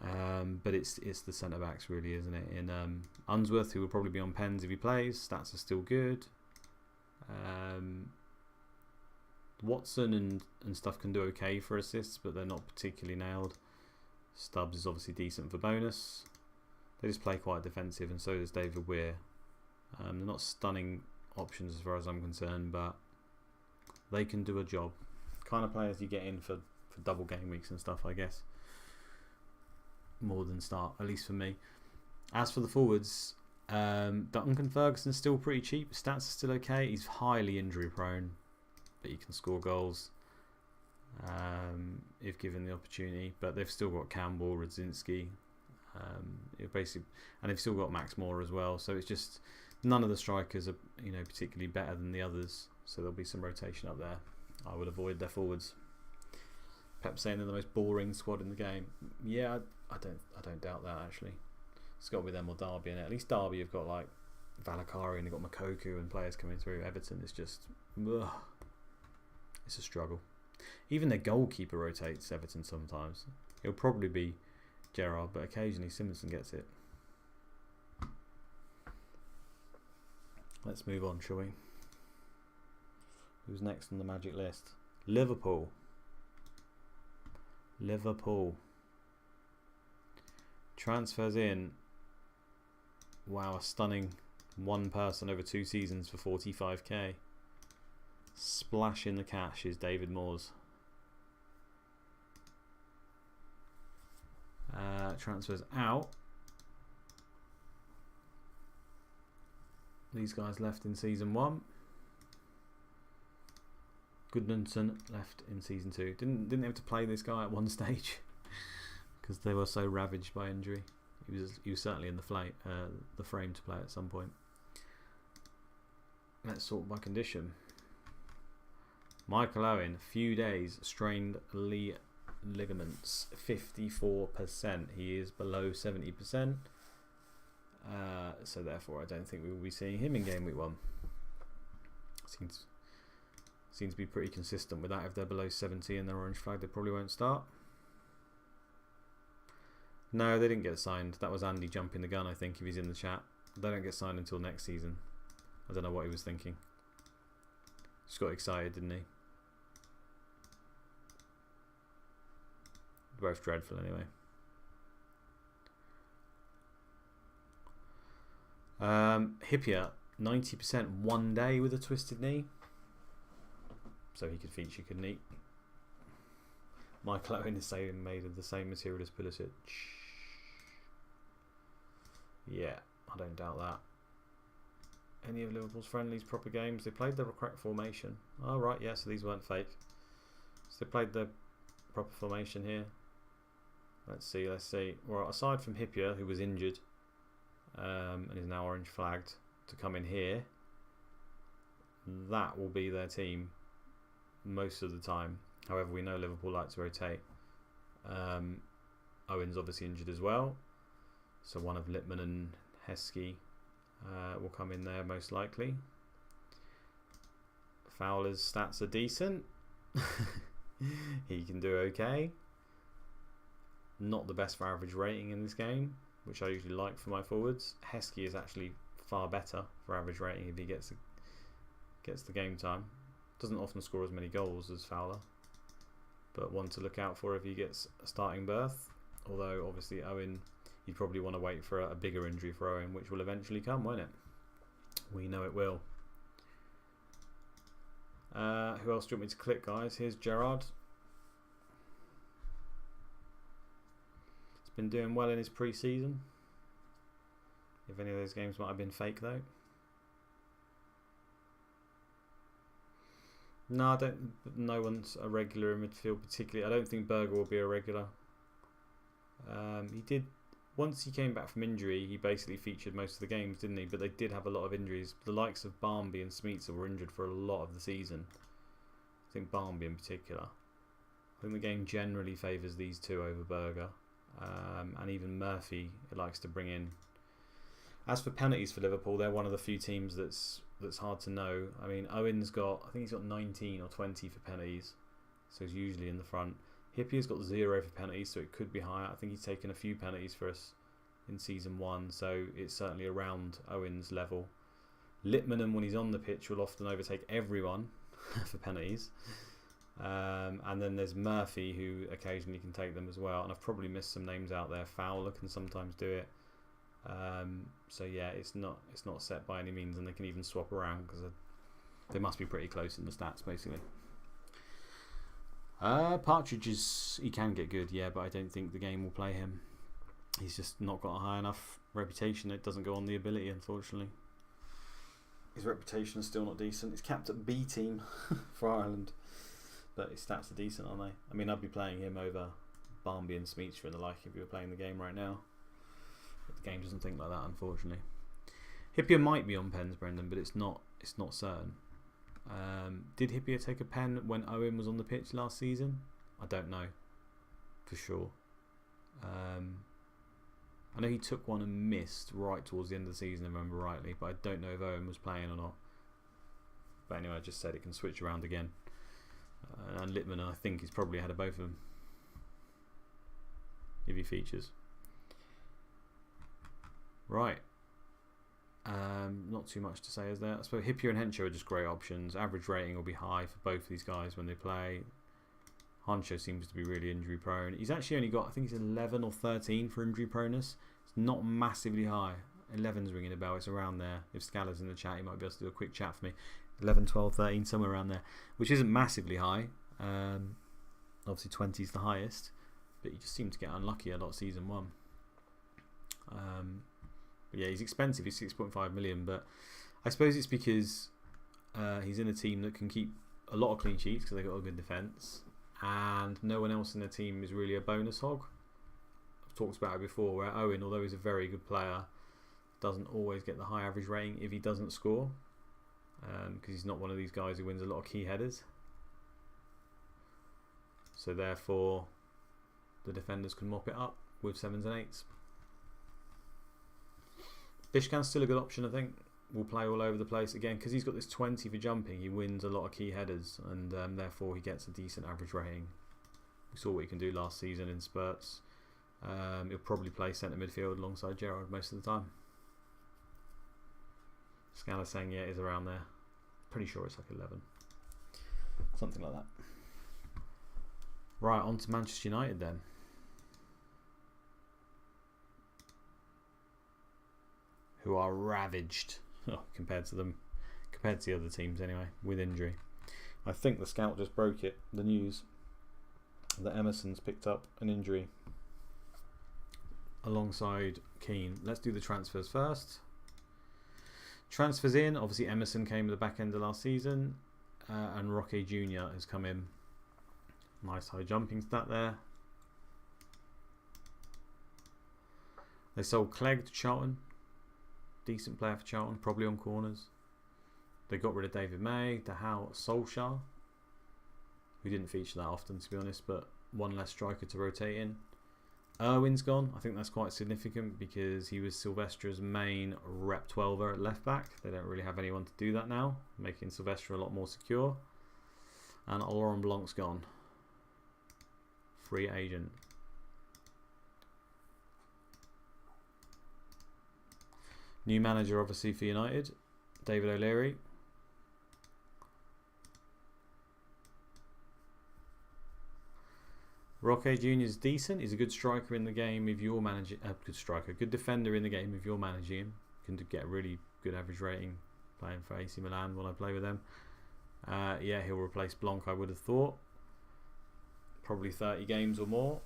But it's the centre backs, really, isn't it? In Unsworth, who will probably be on pens if he plays, stats are still good. Watson and stuff can do okay for assists, but they're not particularly nailed. Stubbs is obviously decent for bonus. They just play quite defensive, and so does David Weir. They're not stunning options as far as I'm concerned, but they can do a job. Kind of players you get in for double game weeks and stuff, I guess. More than start, at least for me. As for the forwards, Duncan Ferguson's still pretty cheap. Stats are still okay. He's highly injury prone, but he can score goals if given the opportunity. But they've still got Campbell, Radzinski, and they've still got Max Moore as well. So it's just none of the strikers are particularly better than the others. So there'll be some rotation up there. I would avoid their forwards. Pep saying they're the most boring squad in the game. Yeah, I don't doubt that, actually. It's got to be them or Derby in it. At least Derby have got like Valakari and they've got Makoku and players coming through. Everton is just it's a struggle. Even their goalkeeper rotates Everton sometimes. It'll probably be Gerrard, but occasionally Simonson gets it. Let's move on, shall we? Who's next on the magic list? Liverpool. Transfers in. Wow, a stunning one person over 2 seasons for 45k. Splash in the cash is David Moores. Transfers out. These guys left in season 1. Goodmanson left in season 2. Didn't have to play this guy at one stage because they were so ravaged by injury. He was certainly in the frame to play at some point. Let's sort by condition. Michael Owen, few days, strained ligaments, 54%. He is below 70%. So therefore, I don't think we will be seeing him in game week 1. Seems to be pretty consistent with that. If they're below 70 and they're orange flag, they probably won't start. No, they didn't get signed. That was Andy jumping the gun, I think, if he's in the chat. They don't get signed until next season. I don't know what he was thinking. Just got excited, didn't he? Both dreadful anyway. Hippier, 90% one day with a twisted knee. So he could feature, couldn't he? Michael Owen is saying made of the same material as Pulisic. Yeah, I don't doubt that. Any of Liverpool's friendlies, proper games? They played the correct formation. Oh, right, yeah, so these weren't fake. So they played the proper formation here. Let's see. Well, aside from Hippier, who was injured and is now orange flagged, to come in here, that will be their team most of the time. However, we know Liverpool like to rotate. Owen's obviously injured as well, so one of Lippmann and Heskey will come in there most likely. Fowler's stats are decent. He can do okay. Not the best for average rating in this game, which I usually like for my forwards. Heskey is actually far better for average rating if he gets the game time. Doesn't often score as many goals as Fowler, but one to look out for if he gets a starting berth. Although obviously Owen, you'd probably want to wait for a bigger injury for Owen, which will eventually come, won't it? We know it will. Who else do you want me to click, guys? Here's Gerrard. He's been doing well in his pre-season. If any of those games might have been fake though. No, no one's a regular in midfield particularly. I don't think Berger will be a regular. He did, once he came back from injury, he basically featured most of the games, didn't he? But they did have a lot of injuries. The likes of Barmby and Smeets were injured for a lot of the season. I think Barmby in particular. I think the game generally favours these two over Berger. And even Murphy likes to bring in. As for penalties for Liverpool, they're one of the few teams that's hard to know. I mean, Owen's got, I think he's got 19 or 20 for penalties, so he's usually in the front. Hippier's got 0 for penalties, so it could be higher. I think he's taken a few penalties for us in season 1, so it's certainly around Owen's level. Lippmann, when he's on the pitch, will often overtake everyone for penalties. And then there's Murphy, who occasionally can take them as well. And I've probably missed some names out there. Fowler can sometimes do it. So yeah, it's not set by any means, and they can even swap around because they must be pretty close in the stats basically. Partridge he can get good, yeah, but I don't think the game will play him. He's just not got a high enough reputation. It doesn't go on the ability, unfortunately. His reputation is still not decent. He's capped at B team for Ireland, but his stats are decent, aren't they? I mean, I'd be playing him over Barmby and Smeets and the like if you were playing the game right now. But the game doesn't think like that, unfortunately. Hippier might be on pens, Brendan, but it's not certain. Did Hippier take a pen when Owen was on the pitch last season? I don't know for sure. I know he took one and missed right towards the end of the season, if I remember rightly, but I don't know if Owen was playing or not. But anyway, I just said it can switch around again. And Lippmann, I think, he's probably ahead of both of them if he features. Right. Not too much to say, is there? I suppose Hippier and Henshaw are just great options. Average rating will be high for both of these guys when they play. Henshaw seems to be really injury prone. He's actually only got, I think he's 11 or 13 for injury proneness. It's not massively high. 11's ringing a bell. It's around there. If Scala's in the chat, he might be able to do a quick chat for me. 11, 12, 13, somewhere around there, which isn't massively high. Obviously 20 is the highest, but he just seemed to get unlucky a lot season 1. But yeah, he's expensive. He's 6.5 million, but I suppose it's because he's in a team that can keep a lot of clean sheets because they've got a good defence, and no one else in the team is really a bonus hog. I've talked about it before, where Owen, although he's a very good player, doesn't always get the high average rating if he doesn't score, because he's not one of these guys who wins a lot of key headers. So therefore, the defenders can mop it up with 7s and 8s. Bishkan's still a good option, I think. Will play all over the place again because he's got this 20 for jumping. He wins a lot of key headers, and therefore he gets a decent average rating. We saw what he can do last season in spurts. He'll probably play centre midfield alongside Gerrard most of the time. Scanner saying yeah, is around there. Pretty sure it's like 11, something like that. Right, on to Manchester United then. Who are ravaged compared to the other teams anyway, with injury. I think the scout just broke it, the news that Emerson's picked up an injury alongside Keane. Let's do the transfers first. Transfers in, obviously Emerson came at the back end of last season, and Roque Jr. has come in. Nice high jumping stat there. They sold Clegg to Charlton. Decent player for Charlton, probably on corners. They got rid of David May, Dahal Solskjaer, who didn't feature that often to be honest, but one less striker to rotate in. Irwin's gone. I think that's quite significant because he was Silvestra's main rep 12er at left back. They don't really have anyone to do that now, making Silvestra a lot more secure. And Laurent Blanc's gone. Free agent. New manager obviously for United, David O'Leary. Roque Jr. is decent. He's a good striker in the game if you're managing. Good defender in the game if you're managing him. Can get a really good average rating playing for AC Milan when I play with them. Yeah, he'll replace Blanc, I would have thought. Probably 30 games or more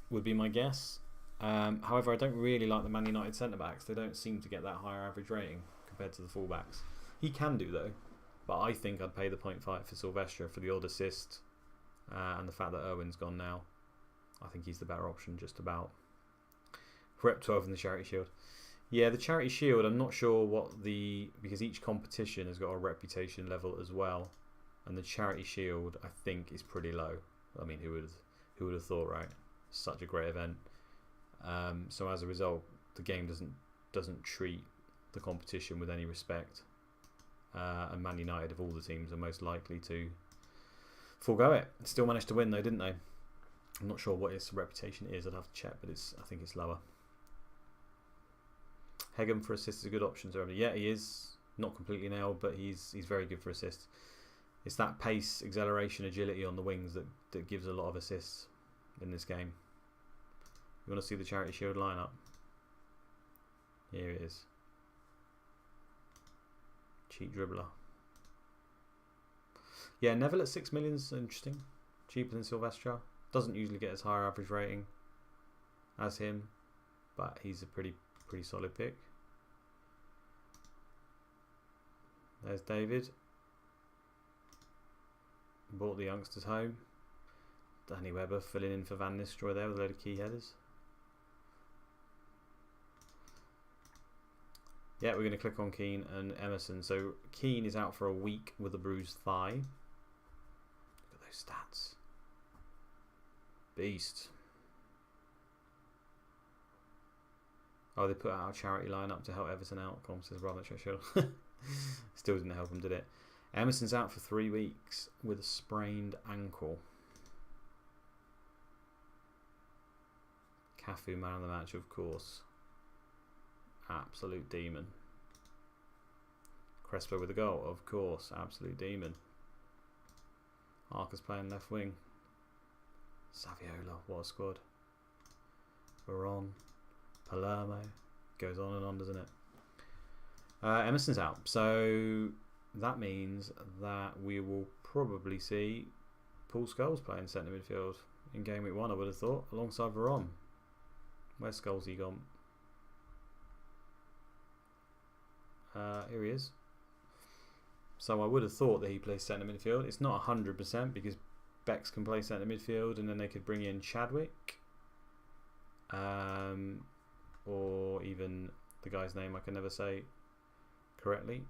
would be my guess. However, I don't really like the Man United centre-backs. They don't seem to get that higher average rating compared to the full-backs. He can do, though. But I think I'd pay the 0.5 for Silvestra for the odd assist. And the fact that Irwin's gone now. I think he's the better option, just about. Rep 12 in the Charity Shield. Yeah, the Charity Shield, I'm not sure what because each competition has got a reputation level as well. And the Charity Shield, I think, is pretty low. I mean, who would have thought, right? Such a great event. So as a result, the game doesn't treat the competition with any respect, and Man United of all the teams are most likely to forego it. Still managed to win though, didn't they? I'm not sure what its reputation is. I'd have to check, but I think it's lower. Hegem for assists is a good option. So yeah, he is not completely nailed, but he's very good for assists. It's that pace, acceleration, agility on the wings that gives a lot of assists in this game. You want to see the Charity Shield lineup? Here it is. Cheap dribbler. Yeah, Neville at 6 million is interesting. Cheaper than Silvestra. Doesn't usually get as higher average rating as him, but he's a pretty solid pick. There's David. Brought the youngsters home. Danny Webber filling in for Van Nistelrooy there with a load of key headers. Yeah, we're going to click on Keane and Emerson. So Keane is out for a week with a bruised thigh. Look at those stats. Beast. Oh, they put out a charity lineup to help Everton out. Com says rather Churchill. Still didn't help him, did it? Emerson's out for 3 weeks with a sprained ankle. Cafu, man of the match, of course. Absolute demon. Crespo with a goal, of course. Absolute demon. Arca's playing left wing. Saviola, what a squad. Veron, Palermo. Goes on and on, doesn't it? Emerson's out. So that means that we will probably see Paul Scholes playing centre midfield in game week 1, I would have thought, alongside Veron. Where's Scholes he gone? Here he is. So I would have thought that he plays centre midfield. It's not 100% because Bex can play centre midfield, and then they could bring in Chadwick, or even the guy's name I can never say correctly,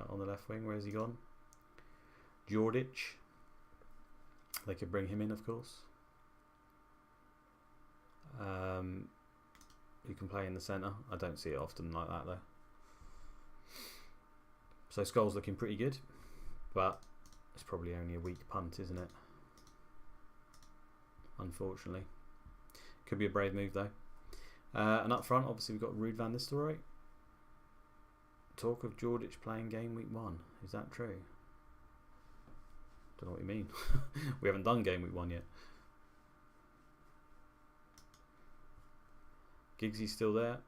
on the left wing. Where has he gone? Jordic. They could bring him in, of course. Who can play in the centre. I don't see it often like that though. So Skull's looking pretty good, but it's probably only a weak punt, isn't it? Unfortunately. Could be a brave move though. And up front, obviously, we've got Ruud van Nistelrooy. Talk of Jordic playing game week 1. Is that true? Don't know what you mean. We haven't done game week 1 yet. Giggsy's still there.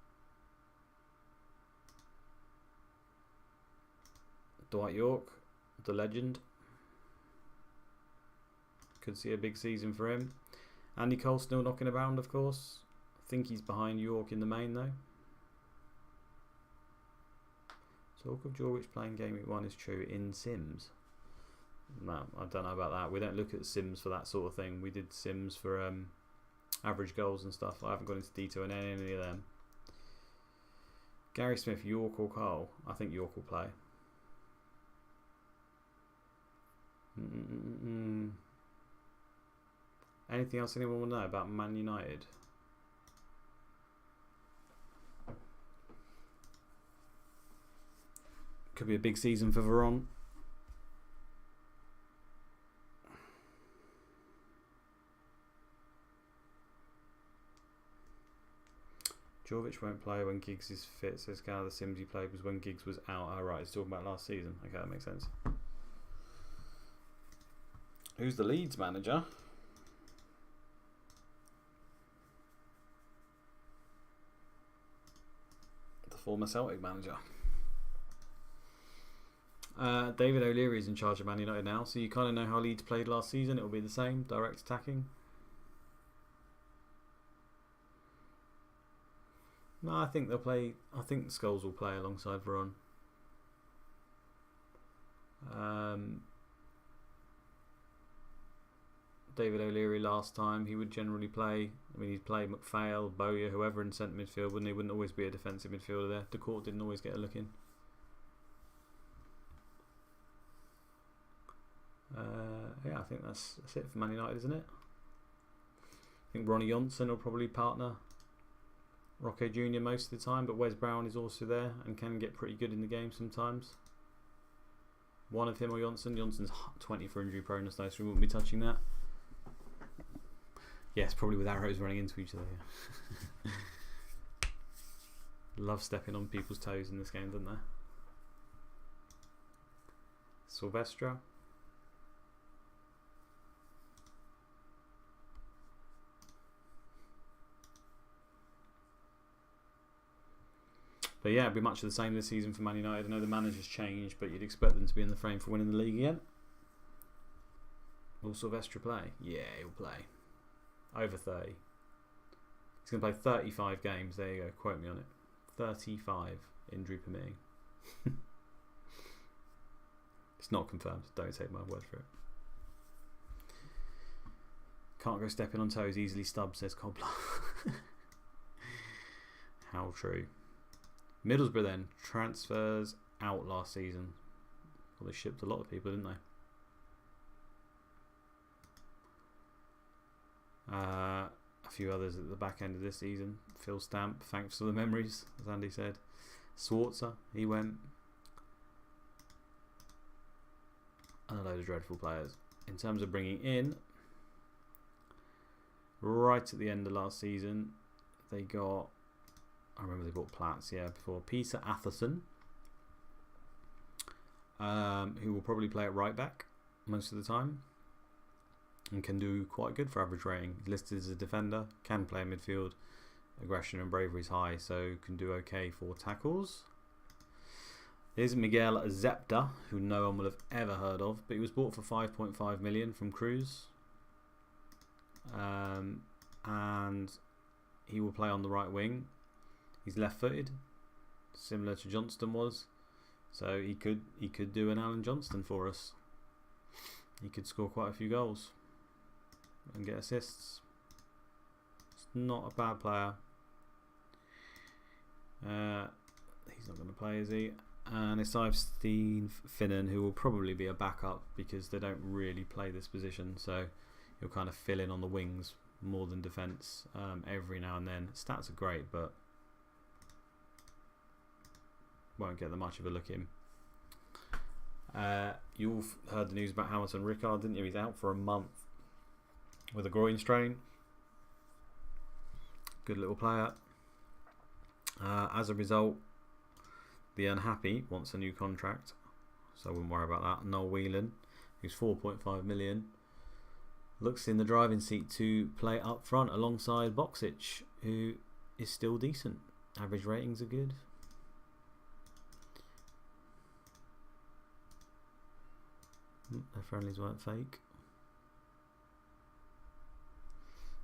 Dwight York, the legend. Could see a big season for him. Andy Cole still knocking around, of course. I think he's behind York in the main, though. Talk of Jordic playing game week 1 is true in Sims. No, I don't know about that. We don't look at Sims for that sort of thing. We did Sims for average goals and stuff. I haven't gone into detail in any of them. Gary Smith, York or Cole? I think York will play. Anything else anyone will know about Man United? Could be a big season for Veron. Jordic won't play when Giggs is fit, says Gal. The Sims he played was when Giggs was out. Oh, right, he's talking about last season. Okay, that makes sense. Who's the Leeds manager? The former Celtic manager. David O'Leary is in charge of Man United now, so you kind of know how Leeds played last season. It will be the same, direct attacking. No, I think they'll play. I think Skulls will play alongside Veron. David O'Leary last time, he would generally play. I mean, he'd play McPhail, Bowyer, whoever in centre midfield, wouldn't he? Wouldn't always be a defensive midfielder there. DeCourt didn't always get a look in. Yeah, I think that's it for Man United, isn't it? I think Ronnie Johnson will probably partner Rocco Jr. most of the time, but Wes Brown is also there and can get pretty good in the game sometimes. One of him or Johnson. Johnson's 20 for injury proneness though, so we won't be touching that. Yes, probably with arrows running into each other. Yeah. Love stepping on people's toes in this game, don't they? Silvestre. But yeah, it'll be much of the same this season for Man United. I know the manager's changed, but you'd expect them to be in the frame for winning the league again. Will Silvestre play? Yeah, he'll play. Over 30. He's going to play 35 games. There you go. Quote me on it. 35, injury permitting. It's not confirmed. Don't take my word for it. Can't go stepping on toes. Easily stubbed, says Cobbler. How true. Middlesbrough then. Transfers out last season. Well, they shipped a lot of people, didn't they? A few others at the back end of this season. Phil Stamp, thanks for the memories, as Andy said. Swartzer, he went. And a load of dreadful players. In terms of bringing in, right at the end of last season, they got, I remember they bought Platts, yeah, before. Peter Atherson, who will probably play at right back most of the time. And can do quite good for average rating. He's listed as a defender, can play in midfield, aggression and bravery is high, so can do okay for tackles. There's Miguel Zepda, who no one will have ever heard of, but he was bought for 5.5 million from Cruz. And he will play on the right wing. He's left-footed, similar to Johnston was. So he could do an Alan Johnston for us. He could score quite a few goals and get assists. It's not a bad player. He's not going to play, is he? And it's Steve Finnan, who will probably be a backup because they don't really play this position. So he'll kind of fill in on the wings more than defence every now and then. Stats are great, but won't get that much of a look in. You all heard the news about Hamilton Rickard, didn't you? He's out for a month with a groin strain. Good little player. As a result, the unhappy wants a new contract, so I wouldn't worry about that. Noel Whelan, who's 4.5 million, looks in the driving seat to play up front alongside Boksic, who is still decent. Average ratings are good. Their friendlies weren't fake.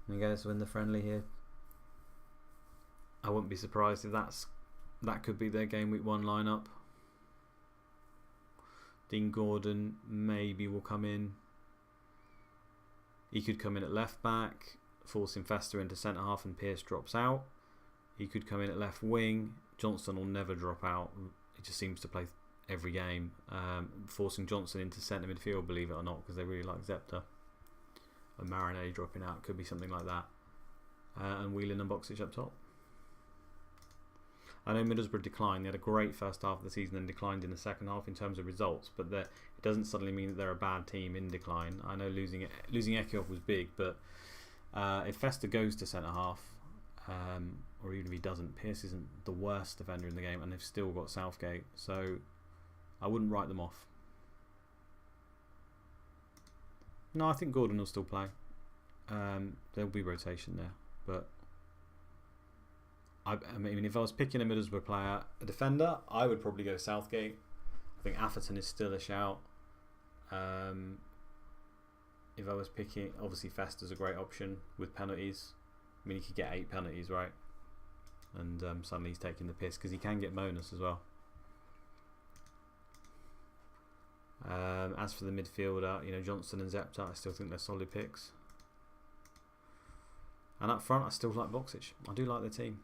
And he goes to win the friendly here. I wouldn't be surprised if that could be their game week 1 lineup. Dean Gordon maybe will come in. He could come in at left back, forcing Fester into centre half, and Pearce drops out. He could come in at left wing. Johnston will never drop out. He just seems to play every game, forcing Johnson into centre midfield, believe it or not, because they really like Zepter. And Marinelli dropping out could be something like that. And Whelan and Boksic up top. I know Middlesbrough declined. They had a great first half of the season and declined in the second half in terms of results, but it doesn't suddenly mean that they're a bad team in decline. I know losing Ekioff was big, but if Fester goes to centre half, or even if he doesn't, Pearce isn't the worst defender in the game, and they've still got Southgate, so I wouldn't write them off. No, I think Gordon will still play. There'll be rotation there, but I mean, if I was picking a Middlesbrough player, a defender, I would probably go Southgate. I think Atherton is still a shout. If I was picking, obviously Fester's a great option with penalties. I mean, he could get 8 penalties, right? And suddenly he's taking the piss because he can get bonus as well. As for the midfielder, Johnston and Zepter, I still think they're solid picks. And up front, I still like Boksic. I do like the team.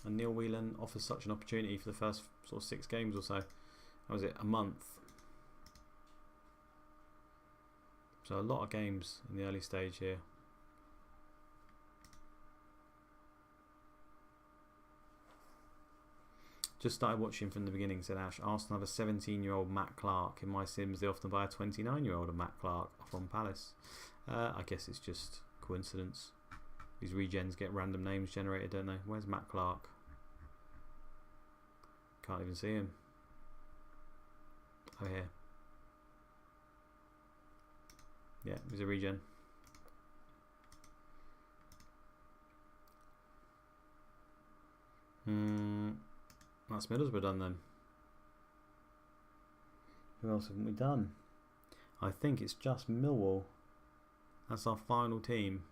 And Neil Whelan offers such an opportunity for the first sort of 6 games or so. How was it? A month. So a lot of games in the early stage here. Just started watching from the beginning, said Ash. Arsenal have a 17-year-old Matt Clark. In my Sims, they often buy a 29-year-old of Matt Clark from Palace. I guess it's just coincidence. These regens get random names generated, don't they? Where's Matt Clark? Can't even see him. Oh, here. Yeah, he's a regen. That's Middlesbrough done then. Who else haven't we done? I think it's just Millwall. That's our final team.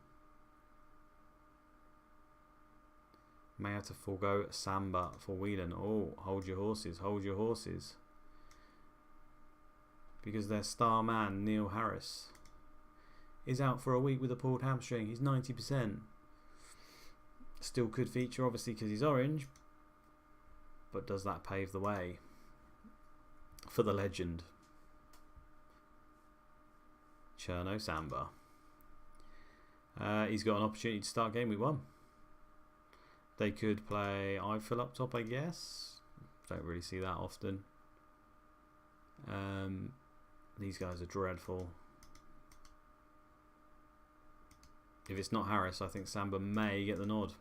May have to forego Samba for Whelan. Oh, hold your horses, hold your horses. Because their star man, Neil Harris, is out for a week with a pulled hamstring. He's 90%. Still could feature, obviously, because he's orange. But does that pave the way for the legend? Cherno Samba. He's got an opportunity to start game week 1. They could play Eiffel up top, I guess. Don't really see that often. These guys are dreadful. If it's not Harris, I think Samba may get the nod.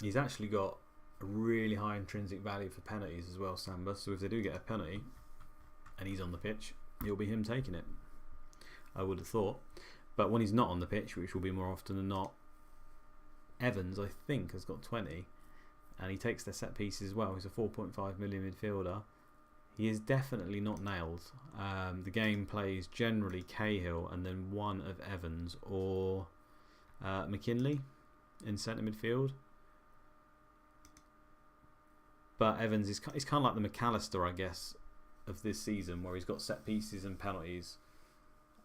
He's actually got a really high intrinsic value for penalties as well, Samba. So if they do get a penalty and he's on the pitch, it'll be him taking it, I would have thought. But when he's not on the pitch, which will be more often than not, Evans, I think, has got 20. And he takes their set pieces as well. He's a 4.5 million midfielder. He is definitely not nailed. The game plays generally Cahill and then one of Evans or McKinley in centre midfield. But Evans is kind of like the McAllister, I guess, of this season, where he's got set pieces and penalties.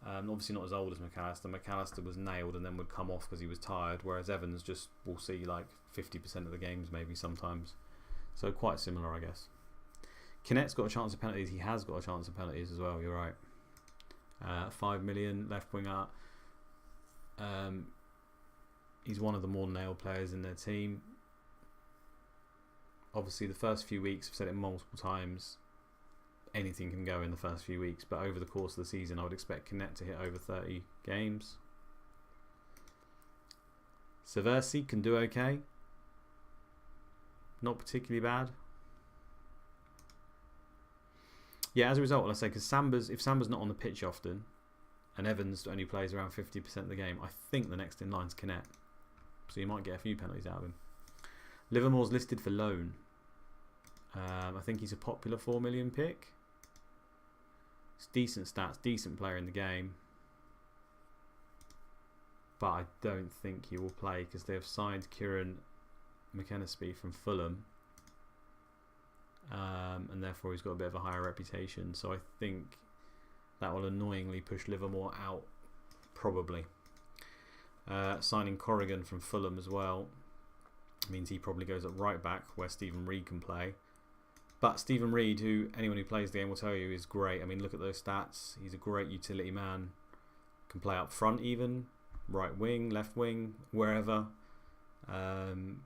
Obviously not as old as McAllister. McAllister was nailed and then would come off because he was tired, whereas Evans just will see like 50% of the games maybe sometimes. So quite similar, I guess. Kinnett's got a chance of penalties. He has got a chance of penalties as well, you're right. 5 million, left winger. He's one of the more nailed players in their team. Obviously the first few weeks, I've said it multiple times, anything can go in the first few weeks, but over the course of the season I would expect Kinnett to hit over 30 games. Seversi can do okay. Not particularly bad. Yeah, as a result, let's say, because if Samba's not on the pitch often, and Evans only plays around 50% of the game, I think the next in line is Kinnett. So you might get a few penalties out of him. Livermore's listed for loan. I think he's a popular 4 million pick. It's decent stats, decent player in the game. But I don't think he will play because they have signed Kieran McKennesby from Fulham. And therefore he's got a bit of a higher reputation. So I think that will annoyingly push Livermore out, probably. Signing Corrigan from Fulham as well means he probably goes at right back where Stephen Reid can play. But Stephen Reid, who anyone who plays the game will tell you is great. I mean, look at those stats. He's a great utility man. Can play up front even, right wing, left wing, wherever.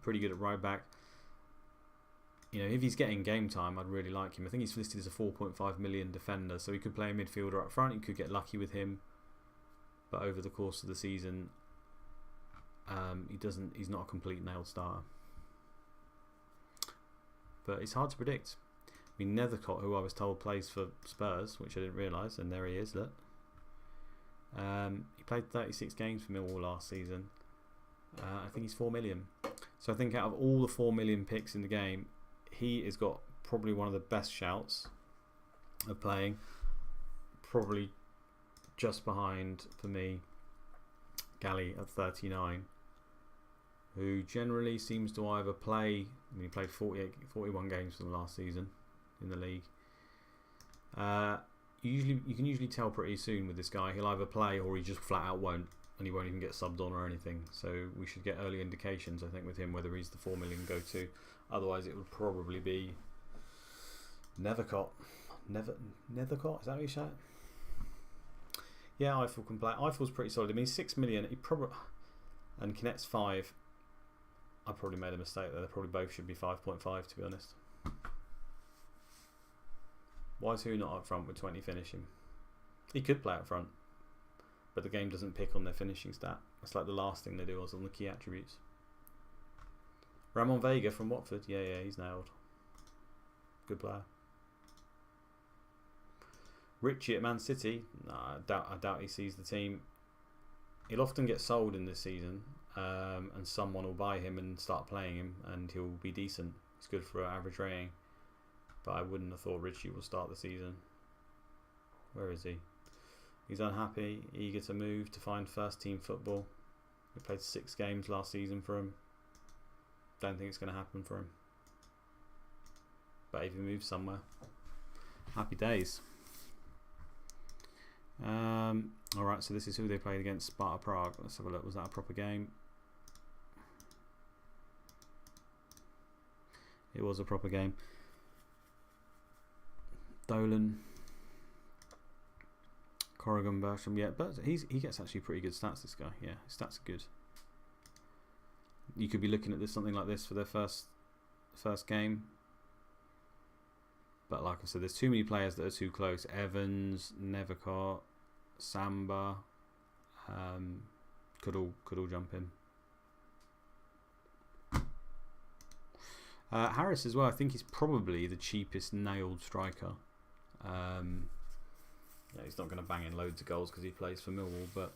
Pretty good at right back. You know, if he's getting game time, I'd really like him. I think he's listed as a 4.5 million defender, so he could play a midfielder up front. You could get lucky with him, but over the course of the season, he's not a complete nailed starter. But it's hard to predict. I mean, Nethercott, who I was told plays for Spurs, which I didn't realise, and there he is. Look, he played 36 games for Millwall last season. I think he's 4 million. So I think out of all the 4 million picks in the game, he has got probably one of the best shouts of playing. Probably just behind, for me, Galley at 39, who generally seems to either play. I mean, he played 41 games for them last season in the league. You can usually tell pretty soon with this guy. He'll either play or he just flat out won't, and he won't even get subbed on or anything. So we should get early indications, I think, with him whether he's the 4 million go-to. Otherwise, it would probably be Nethercott. Nethercott, is that how you say it? Yeah, Eiffel can play. Eiffel's pretty solid. I mean, 6 million. He probably, and Kinnett's 5. I probably made a mistake there. They probably both should be 5.5, to be honest. Why is who not up front with 20 finishing? He could play up front, but the game doesn't pick on their finishing stat. That's like the last thing they do is on the key attributes. Ramon Vega from Watford. Yeah, he's nailed. Good player. Richie at Man City. Nah, I doubt he sees the team. He'll often get sold in this season, and someone will buy him and start playing him, and he'll be decent. He's good for an average rating, but I wouldn't have thought Richie will start the season. Where is he? He's unhappy, eager to move to find first team football. He played 6 games last season for him. Don't think it's going to happen for him. But if he moves somewhere, happy days. Alright, so this is who they played against, Sparta Prague. Let's have a look. Was that a proper game? It was a proper game. Dolan, Corrigan, Bertram, yeah, but he gets actually pretty good stats, this guy. Yeah, his stats are good. You could be looking at this something like this for their first game. But like I said, there's too many players that are too close. Evans, Nethercott, Samba, could all jump in. Harris as well. I think he's probably the cheapest nailed striker. Yeah, he's not going to bang in loads of goals because he plays for Millwall, but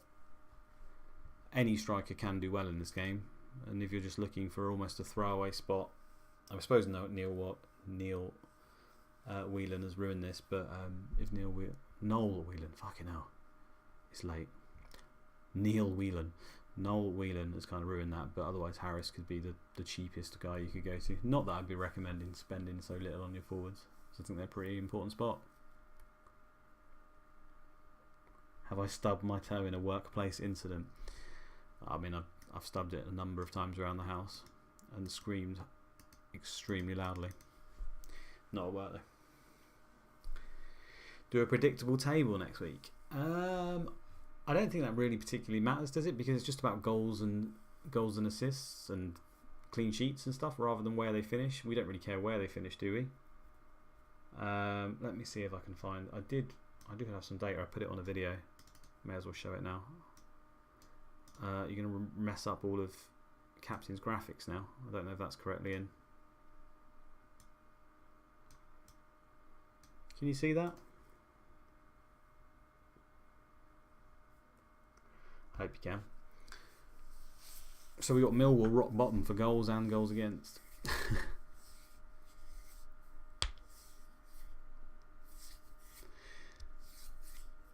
any striker can do well in this game. And if you're just looking for almost a throwaway spot, I suppose Neil Whelan has ruined this, but if Noel Whelan, fucking hell, it's late. Neil Whelan. Noel Whelan has kind of ruined that, but otherwise Harris could be the cheapest guy you could go to. Not that I'd be recommending spending so little on your forwards, so I think they're a pretty important spot. Have I stubbed my toe in a workplace incident? I mean, I've stubbed it a number of times around the house and screamed extremely loudly. Not at work though. Do a predictable table next week. I don't think that really particularly matters, does it? Because it's just about goals and assists and clean sheets and stuff, rather than where they finish. We don't really care where they finish, do we? Let me see if I can find. I do have some data. I put it on a video. May as well show it now. You're going to mess up all of Captain's graphics now. I don't know if that's correctly in. Can you see that? I hope you can. So we got Millwall rock bottom for goals and goals against.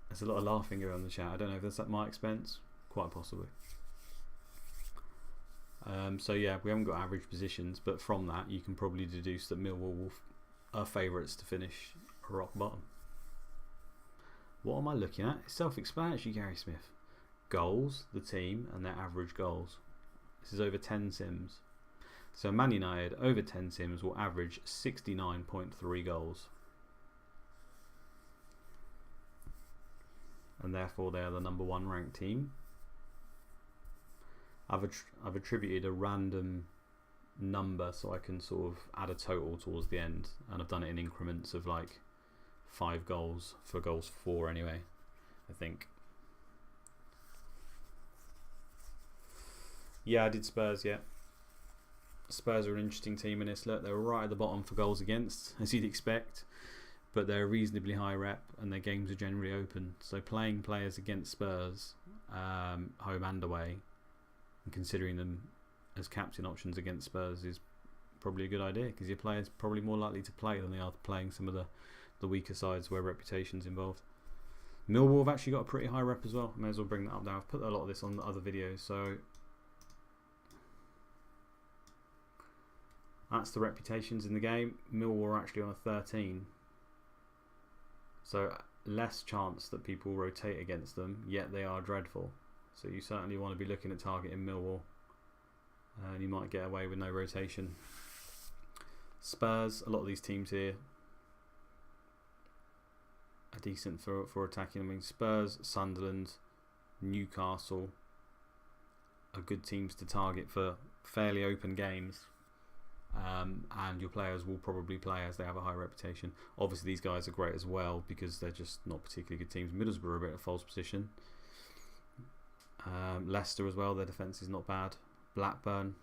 There's a lot of laughing going on in the chat. I don't know if that's at my expense. Quite possibly. So yeah, we haven't got average positions, but from that you can probably deduce that Millwall are favourites to finish rock bottom. What am I looking at? It's self-explanatory, Gary Smith. Goals, the team, and their average goals. This is over 10 sims. So Man United over 10 sims will average 69.3 goals. And therefore they are the number 1 ranked team. I've attributed a random number so I can sort of add a total towards the end, and I've done it in increments of like 5 goals for goals 4 anyway, I think. Yeah, I did Spurs, yeah. Spurs are an interesting team in this. Look, they were right at the bottom for goals against, as you'd expect, but they're a reasonably high rep and their games are generally open. So playing players against Spurs, home and away, and considering them as captain options against Spurs is probably a good idea, because your players are probably more likely to play than they are playing some of the weaker sides where reputation's involved. Millwall have actually got a pretty high rep as well. May as well bring that up now. I've put a lot of this on the other videos, so that's the reputations in the game. Millwall are actually on a 13. So less chance that people rotate against them, yet they are dreadful. So you certainly want to be looking at targeting Millwall. And you might get away with no rotation. Spurs, a lot of these teams here are decent for attacking. I mean, Spurs, Sunderland, Newcastle are good teams to target for fairly open games. And your players will probably play as they have a high reputation. Obviously these guys are great as well because they're just not particularly good teams. Middlesbrough are a bit of false position. Leicester as well, their defence is not bad. Blackburn,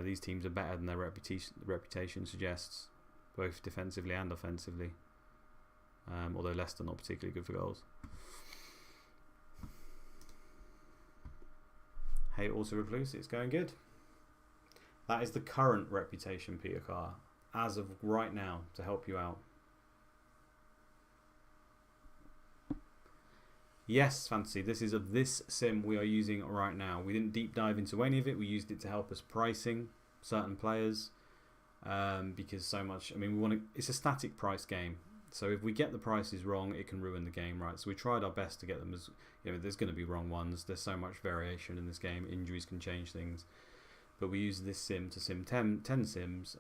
these teams are better than their reputation suggests, both defensively and offensively, although Leicester not particularly good for goals. Hey, also Recluse, it's going good. That is the current reputation, Peter Carr, as of right now, to help you out. Yes, Fantasy, this is this sim we are using right now. We didn't deep dive into any of it. We used it to help us pricing certain players because so much. I mean, it's a static price game, so if we get the prices wrong, it can ruin the game, right? So we tried our best to get them as there's going to be wrong ones. There's so much variation in this game. Injuries can change things. But we used this sim to sim 10 sims.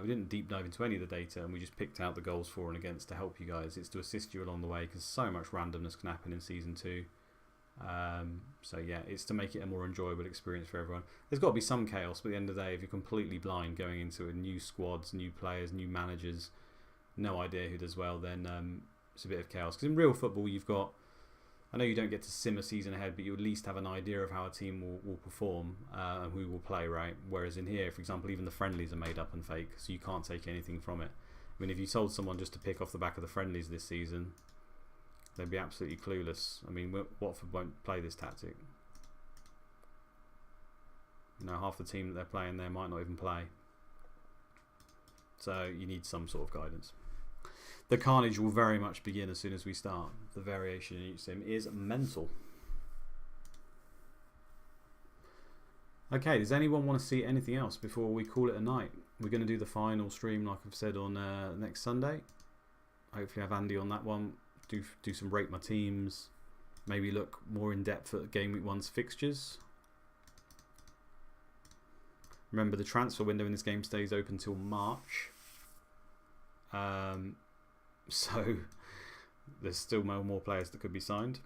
We didn't deep dive into any of the data, and we just picked out the goals for and against to help you guys. It's to assist you along the way because so much randomness can happen in Season 2. So yeah, it's to make it a more enjoyable experience for everyone. There's got to be some chaos, but at the end of the day, if you're completely blind going into new squads, new players, new managers, no idea who does well, then it's a bit of chaos. Because in real football, you've got... I know you don't get to sim a season ahead, but you at least have an idea of how a team will perform and who will play, right? Whereas in here, for example, even the friendlies are made up and fake, so you can't take anything from it. I mean, if you told someone just to pick off the back of the friendlies this season, they'd be absolutely clueless. I mean, Watford won't play this tactic. Half the team that they're playing there might not even play. So you need some sort of guidance. The carnage will very much begin as soon as we start. The variation in each sim is mental. Okay, does anyone want to see anything else before we call it a night? We're going to do the final stream, like I've said, on next Sunday. Hopefully have Andy on that one. Do some rate my teams. Maybe look more in depth at Game Week 1's fixtures. Remember, the transfer window in this game stays open till March. So there's still more players that could be signed.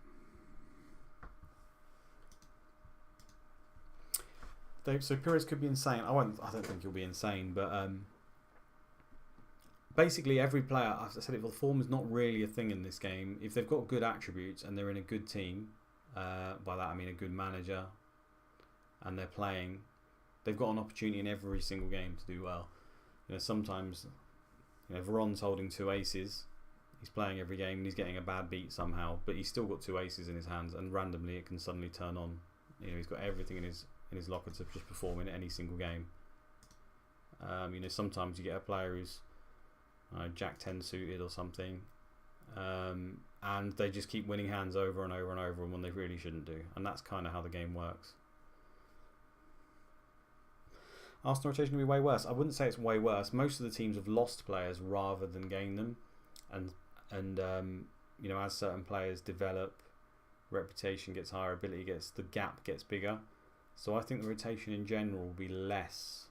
So Pires could be insane. I don't think he'll be insane, but basically every player, as I said it, the form is not really a thing in this game. If they've got good attributes and they're in a good team, by that I mean a good manager, and they're playing, they've got an opportunity in every single game to do well. You know, sometimes, you know, Veron's holding 2 aces. He's playing every game and he's getting a bad beat somehow, but he's still got 2 aces in his hands, and randomly it can suddenly turn on. You know, he's got everything in his locker to just perform in any single game. You know, sometimes you get a player who's Jack 10 suited or something, and they just keep winning hands over and over and over, and when they really shouldn't do. And that's kind of how the game works. Arsenal rotation will be way worse. I wouldn't say it's way worse. Most of the teams have lost players rather than gained them, and you know, as certain players develop, reputation gets higher, ability gets, the gap gets bigger. So I think the rotation in general will be less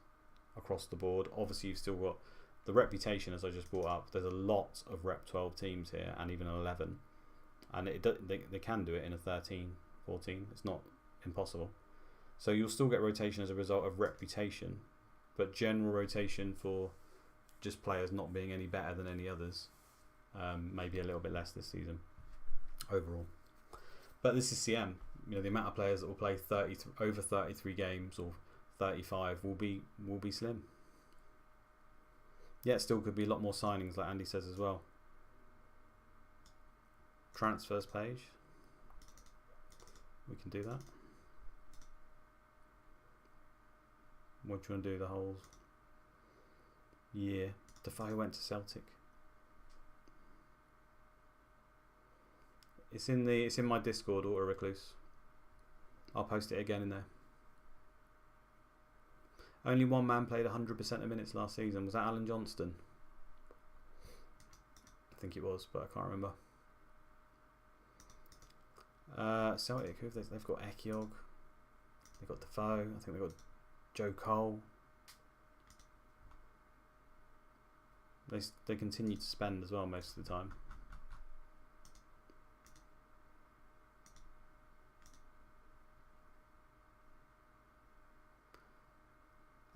across the board. Obviously, you've still got the reputation, as I just brought up. There's a lot of Rep 12 teams here, and even 11. And they can do it in a 13, 14. It's not impossible. So you'll still get rotation as a result of reputation. But general rotation for just players not being any better than any others, maybe a little bit less this season overall. But this is CM. You know, the amount of players that will play over 33 games or 35 will be slim. Yeah, it still could be a lot more signings, like Andy says as well. Transfers page. We can do that. What do you want to do? The whole year. Defoe went to Celtic. It's in my Discord, Auto Recluse. I'll post it again in there. Only one man played 100% of minutes last season. Was that Alan Johnston? I think it was, but I can't remember. Celtic, who have they've got Ekiog. They've got Defoe. I think they've got Joe Cole. They continue to spend as well most of the time.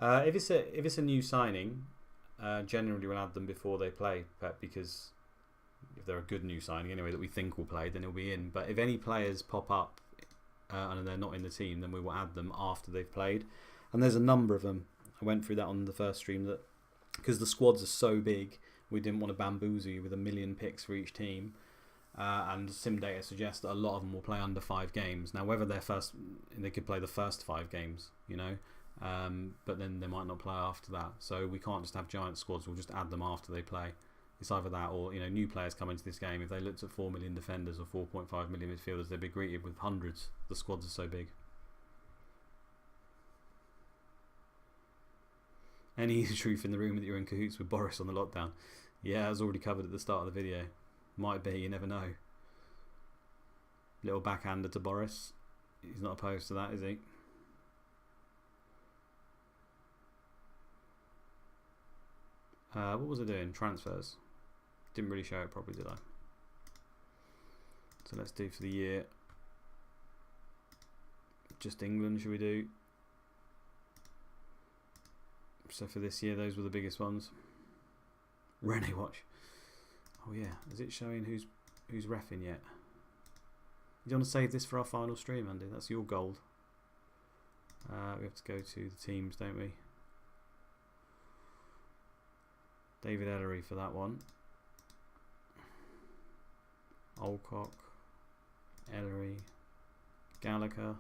If it's a new signing, generally we'll add them before they play, because if they're a good new signing anyway that we think will play, then he'll be in. But if any players pop up and they're not in the team, then we will add them after they've played. And there's a number of them. I went through that on the first stream, that because the squads are so big, we didn't want to bamboozle you with 1 million picks for each team. And sim data suggests that a lot of them will play under 5 games. Now, whether they could play the first 5 games, you know. But then they might not play after that, so we can't just have giant squads. We'll just add them after they play. It's either that, or, you know, new players come into this game. If they looked at 4 million defenders or 4.5 million midfielders, they'd be greeted with hundreds. The squads are so big. Any truth in the rumour that you're in cahoots with Boris on the lockdown? Yeah, it was already covered at the start of the video. Might be, you never know. Little backhander to Boris. He's not opposed to that, is he? What was I doing? Transfers. Didn't really show it properly, did I? So let's do for the year. Just England, should we do? So for this year, those were the biggest ones. Rene watch. Oh yeah, is it showing who's reffing yet? You want to save this for our final stream, Andy? That's your gold. We have to go to the teams, don't we? David Ellery for that one. Olcock, Ellery, Gallagher.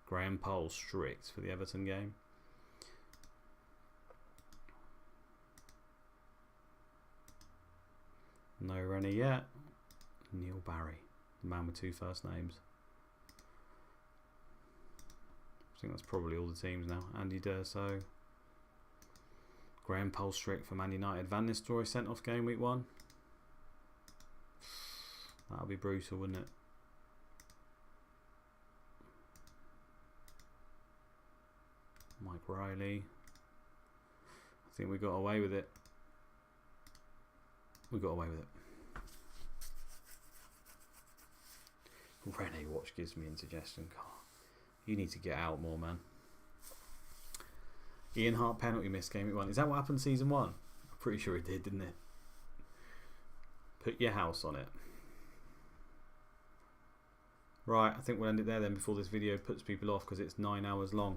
Graham Pole strict for the Everton game. No Rennie yet. Neil Barry, the man with 2 first names. I think that's probably all the teams now. Andy Durso. Graham Polstrick for Man United. Van Nistelrooy sent off game week 1. That would be brutal, wouldn't it? Mike Riley. I think we got away with it. We got away with it. Rene Watch gives me indigestion. God, you need to get out more, man. Ian Hart penalty miss game week 1. Is that what happened season 1? I'm pretty sure it did, didn't it? Put your house on it. Right, I think we'll end it there then before this video puts people off because it's 9 hours long.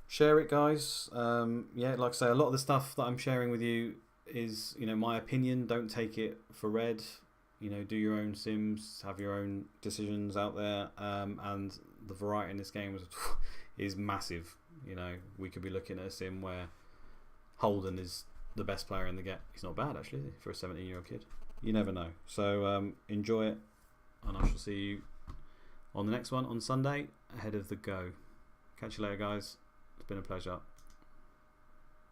Share it, guys. Yeah, like I say, a lot of the stuff that I'm sharing with you is, you know, my opinion. Don't take it for read. You know, do your own sims, have your own decisions out there, and the variety in this game is massive. You know, we could be looking at a sim where Holden is the best player in the game. He's not bad actually for a 17-year-old kid. You never know. So enjoy it, and I shall see you on the next one on Sunday ahead of the go. Catch you later, guys. It's been a pleasure.